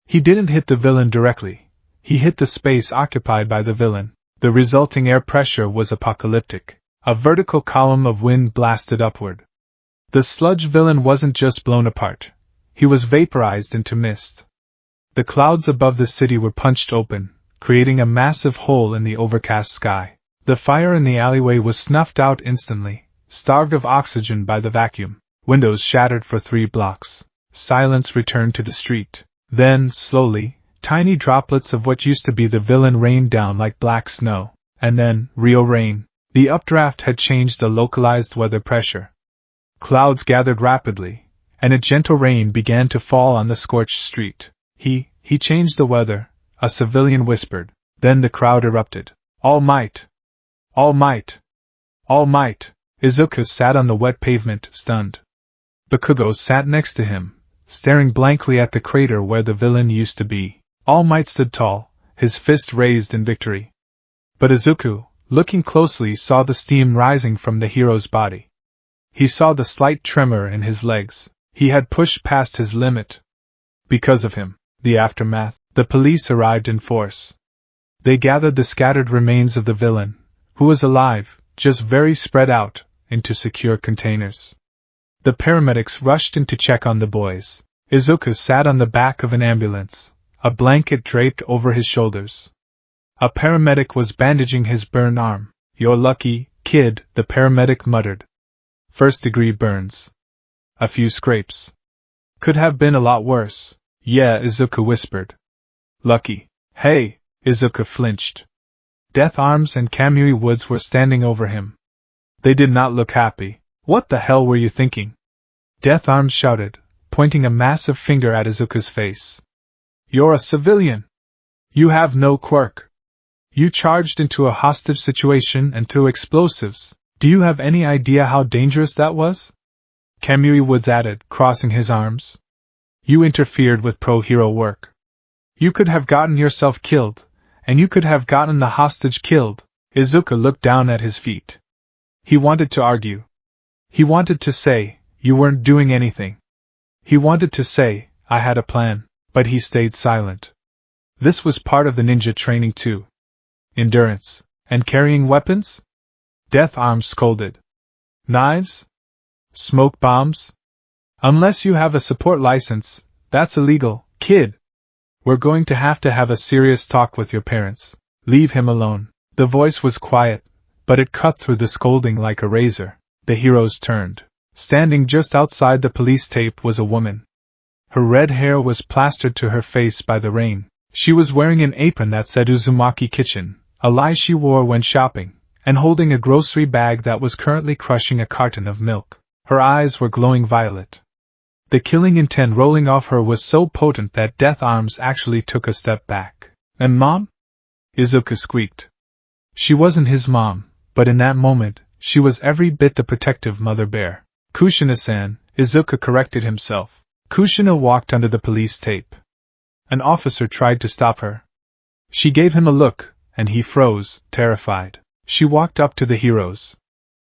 He didn't hit the villain directly. He hit the space occupied by the villain. The resulting air pressure was apocalyptic. A vertical column of wind blasted upward. The sludge villain wasn't just blown apart. He was vaporized into mist. The clouds above the city were punched open, creating a massive hole in the overcast sky. The fire in the alleyway was snuffed out instantly, starved of oxygen by the vacuum. Windows shattered for 3 blocks. Silence returned to the street. Then, slowly, tiny droplets of what used to be the villain rained down like black snow. And then, real rain. The updraft had changed the localized weather pressure. Clouds gathered rapidly, and a gentle rain began to fall on the scorched street. He changed the weather, a civilian whispered. Then the crowd erupted. All Might! All Might! All Might! Izuku sat on the wet pavement, stunned. Bakugo sat next to him, staring blankly at the crater where the villain used to be. All Might stood tall, his fist raised in victory. But Izuku, looking closely, saw the steam rising from the hero's body. He saw the slight tremor in his legs. He had pushed past his limit. Because of him. The aftermath. The police arrived in force. They gathered the scattered remains of the villain, who was alive, just very spread out, into secure containers. The paramedics rushed in to check on the boys. Izuku sat on the back of an ambulance, a blanket draped over his shoulders. A paramedic was bandaging his burned arm. You're lucky, kid, the paramedic muttered. First-degree burns. A few scrapes. Could have been a lot worse. Yeah, Izuku whispered. Lucky. Hey, Izuku flinched. Death Arms and Kamui Woods were standing over him. They did not look happy. What the hell were you thinking? Death Arms shouted, pointing a massive finger at Izuku's face. You're a civilian. You have no quirk. You charged into a hostage situation and threw explosives. Do you have any idea how dangerous that was? Kamui Woods added, crossing his arms. You interfered with pro-hero work. You could have gotten yourself killed, and you could have gotten the hostage killed. Izuku looked down at his feet. He wanted to argue. He wanted to say, you weren't doing anything. He wanted to say, I had a plan, but he stayed silent. This was part of the ninja training too. Endurance. And carrying weapons? Death Arms scolded. Knives? Smoke bombs? Unless you have a support license, that's illegal, kid. We're going to have a serious talk with your parents. Leave him alone. The voice was quiet, but it cut through the scolding like a razor. The heroes turned. Standing just outside the police tape was a woman. Her red hair was plastered to her face by the rain. She was wearing an apron that said Uzumaki Kitchen, a lie she wore when shopping, and holding a grocery bag that was currently crushing a carton of milk. Her eyes were glowing violet. The killing intent rolling off her was so potent that Death Arms actually took a step back. And Mom? Izuku squeaked. She wasn't his mom, but in that moment, she was every bit the protective mother bear. Kushina-san, Izuku corrected himself. Kushina walked under the police tape. An officer tried to stop her. She gave him a look, and he froze, terrified. She walked up to the heroes.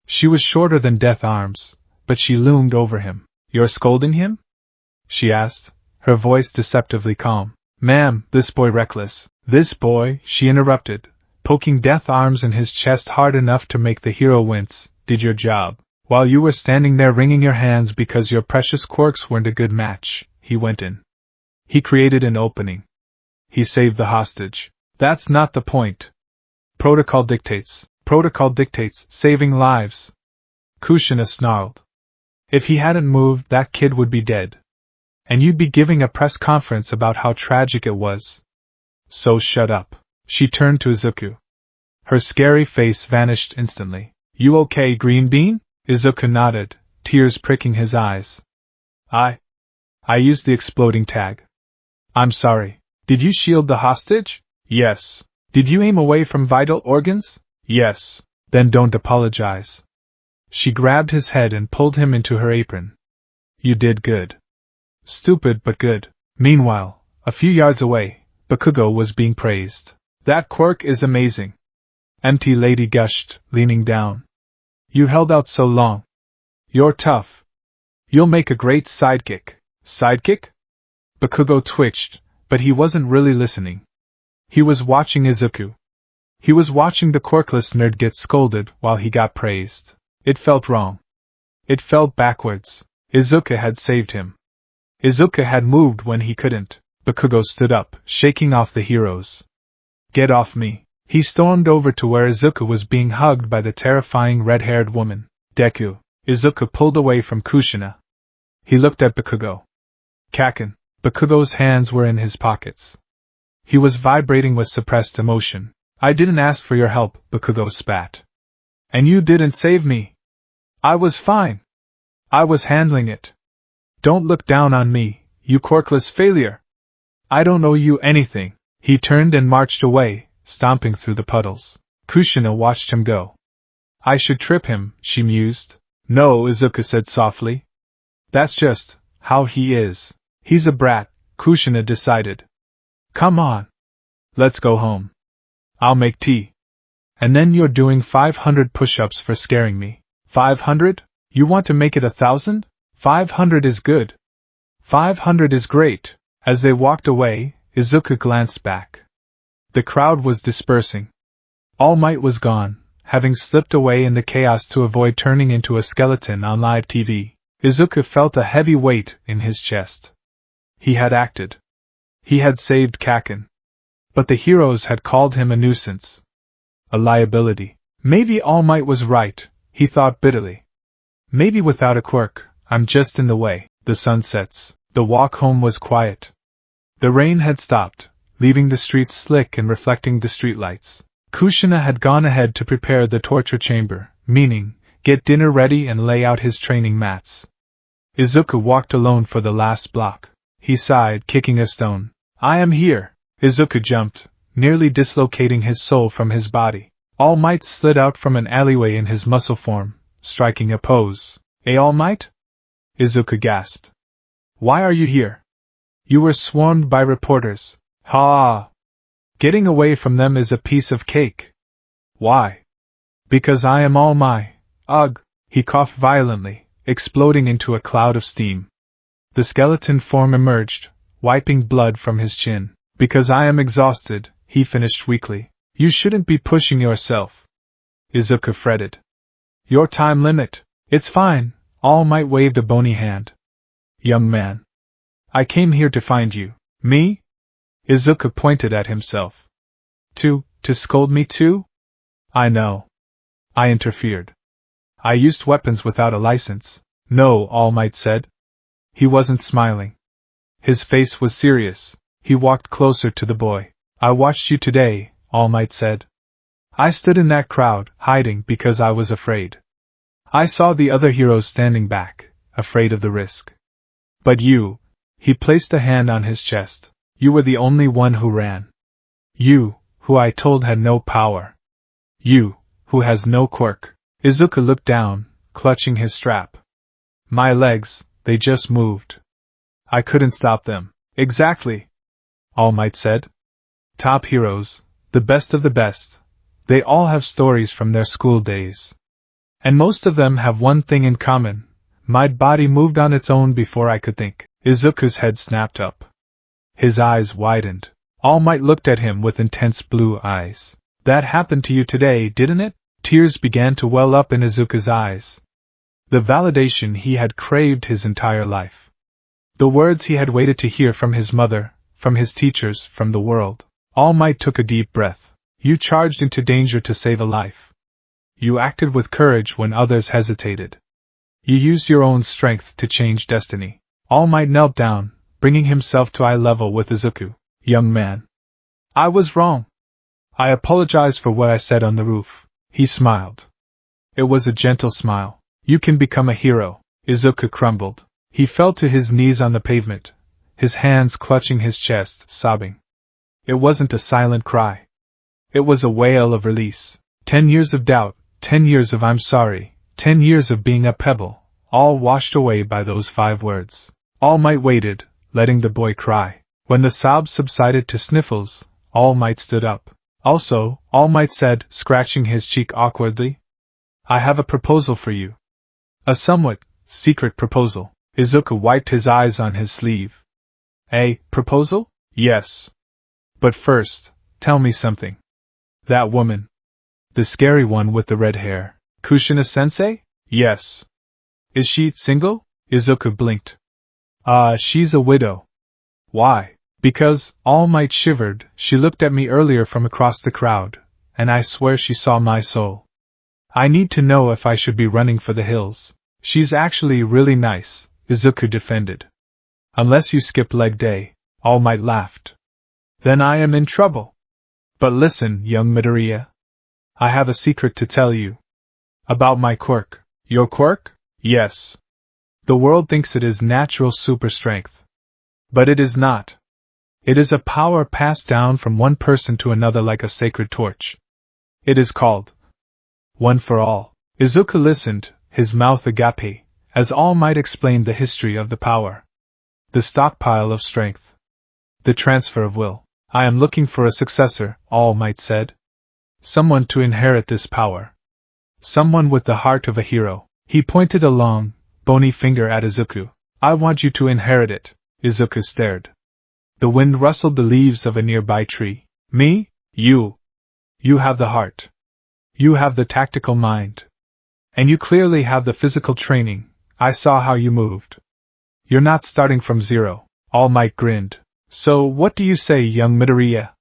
She was shorter than Death Arms, but she loomed over him. You're scolding him? She asked, her voice deceptively calm. Ma'am, this boy reckless. This boy, she interrupted, poking Death Arms in his chest hard enough to make the hero wince, did your job. While you were standing there wringing your hands because your precious quirks weren't a good match, he went in. He created an opening. He saved the hostage. That's not the point. Protocol dictates, saving lives. Kushina snarled. If he hadn't moved, that kid would be dead. And you'd be giving a press conference about how tragic it was. So shut up. She turned to Izuku. Her scary face vanished instantly. You okay, Green Bean? Izuku nodded, tears pricking his eyes. I used the exploding tag. I'm sorry. Did you shield the hostage? Yes. Did you aim away from vital organs? Yes. Then don't apologize. She grabbed his head and pulled him into her apron. You did good. Stupid but good. Meanwhile, a few yards away, Bakugo was being praised. That quirk is amazing. Empty Lady gushed, leaning down. You held out so long. You're tough. You'll make a great sidekick. Sidekick? Bakugo twitched, but he wasn't really listening. He was watching Izuku. He was watching the quirkless nerd get scolded while he got praised. It felt wrong. It felt backwards. Izuku had saved him. Izuku had moved when he couldn't. Bakugo stood up, shaking off the heroes. Get off me. He stormed over to where Izuku was being hugged by the terrifying red-haired woman. Deku. Izuku pulled away from Kushina. He looked at Bakugo. Kaken. Bakugo's hands were in his pockets. He was vibrating with suppressed emotion. I didn't ask for your help, Bakugo spat. And you didn't save me. I was fine. I was handling it. Don't look down on me, you quirkless failure. I don't owe you anything. He turned and marched away, stomping through the puddles. Kushina watched him go. I should trip him, she mused. No, Izuku said softly. That's just how he is. He's a brat, Kushina decided. Come on. Let's go home. I'll make tea. And then you're doing 500 push-ups for scaring me. 500? You want to make it 1,000? 500 is good. 500 is great. As they walked away, Izuku glanced back. The crowd was dispersing. All Might was gone, having slipped away in the chaos to avoid turning into a skeleton on live TV. Izuku felt a heavy weight in his chest. He had acted. He had saved Kaken. But the heroes had called him a nuisance. A liability. Maybe All Might was right, he thought bitterly. Maybe without a quirk, I'm just in the way. The sun sets. The walk home was quiet. The rain had stopped, leaving the streets slick and reflecting the streetlights. Kushina had gone ahead to prepare the torture chamber, meaning, get dinner ready and lay out his training mats. Izuku walked alone for the last block. He sighed, kicking a stone. I am here. Izuku jumped, nearly dislocating his soul from his body. All Might slid out from an alleyway in his muscle form, striking a pose. All Might? Izuku gasped. Why are you here? You were swarmed by reporters. Ha! Getting away from them is a piece of cake. Why? Because I am all my. Ugh! He coughed violently, exploding into a cloud of steam. The skeleton form emerged, wiping blood from his chin. Because I am exhausted, he finished weakly. You shouldn't be pushing yourself. Izuku fretted. Your time limit. It's fine. All Might waved a bony hand. Young man. I came here to find you. Me? Izuku pointed at himself. To scold me too? I know. I interfered. I used weapons without a license. No, All Might said. He wasn't smiling. His face was serious. He walked closer to the boy. I watched you today, All Might said. I stood in that crowd, hiding because I was afraid. I saw the other heroes standing back, afraid of the risk. But you, he placed a hand on his chest, you were the only one who ran. You, who I told had no power. You, who has no quirk. Izuku looked down, clutching his strap. My legs, they just moved. I couldn't stop them. Exactly. All Might said. Top heroes, the best of the best. They all have stories from their school days. And most of them have one thing in common. My body moved on its own before I could think. Izuku's head snapped up. His eyes widened. All Might looked at him with intense blue eyes. That happened to you today, didn't it? Tears began to well up in Izuku's eyes. The validation he had craved his entire life. The words he had waited to hear from his mother, from his teachers, from the world. All Might took a deep breath. You charged into danger to save a life. You acted with courage when others hesitated. You used your own strength to change destiny. All Might knelt down, bringing himself to eye level with Izuku. Young man. I was wrong. I apologize for what I said on the roof. He smiled. It was a gentle smile. You can become a hero. Izuku crumbled. He fell to his knees on the pavement, his hands clutching his chest, sobbing. It wasn't a silent cry. It was a wail of release. 10 years of doubt, 10 years of I'm sorry, 10 years of being a pebble, all washed away by those 5 words. All Might waited, letting the boy cry. When the sobs subsided to sniffles, All Might stood up. Also, All Might said, scratching his cheek awkwardly, I have a proposal for you. A somewhat secret proposal. Izuku wiped his eyes on his sleeve. A proposal? Yes. But first, tell me something. That woman. The scary one with the red hair. Kushina-sensei? Yes. Is she single? Izuku blinked. She's a widow. Why? Because, All Might shivered, she looked at me earlier from across the crowd, and I swear she saw my soul. I need to know if I should be running for the hills. She's actually really nice, Izuku defended. Unless you skip leg day, All Might laughed. Then I am in trouble. But listen, young Midoriya. I have a secret to tell you. About my quirk. Your quirk? Yes. The world thinks it is natural super strength. But it is not. It is a power passed down from one person to another like a sacred torch. It is called One for All. Izuku listened, his mouth agape, as All Might explained the history of the power. The stockpile of strength. The transfer of will. I am looking for a successor, All Might said. Someone to inherit this power. Someone with the heart of a hero. He pointed a long, bony finger at Izuku. I want you to inherit it. Izuku stared. The wind rustled the leaves of a nearby tree. Me? You. You have the heart. You have the tactical mind. And you clearly have the physical training. I saw how you moved. You're not starting from zero. All Might grinned. So what do you say, young Midoriya?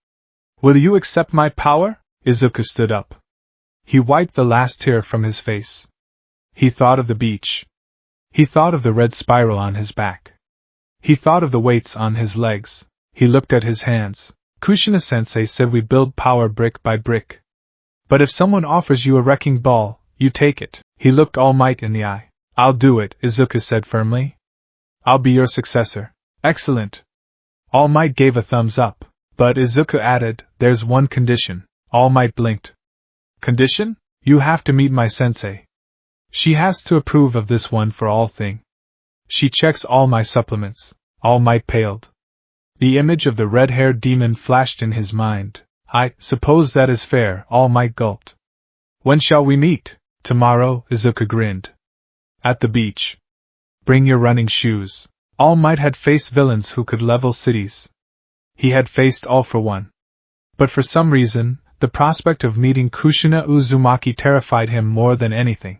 Will you accept my power? Izuku stood up. He wiped the last tear from his face. He thought of the beach. He thought of the red spiral on his back. He thought of the weights on his legs. He looked at his hands. Kushina-sensei said we build power brick by brick. But if someone offers you a wrecking ball, you take it. He looked All Might in the eye. I'll do it, Izuku said firmly. I'll be your successor. Excellent. All Might gave a thumbs up. But Izuku added, there's one condition. All Might blinked. Condition? You have to meet my sensei. She has to approve of this one for all thing. She checks all my supplements. All Might paled. The image of the red-haired demon flashed in his mind. I suppose that is fair, All Might gulped. When shall we meet? Tomorrow, Izuka grinned. At the beach. Bring your running shoes. All Might had faced villains who could level cities. He had faced All for One. But for some reason, the prospect of meeting Kushina Uzumaki terrified him more than anything.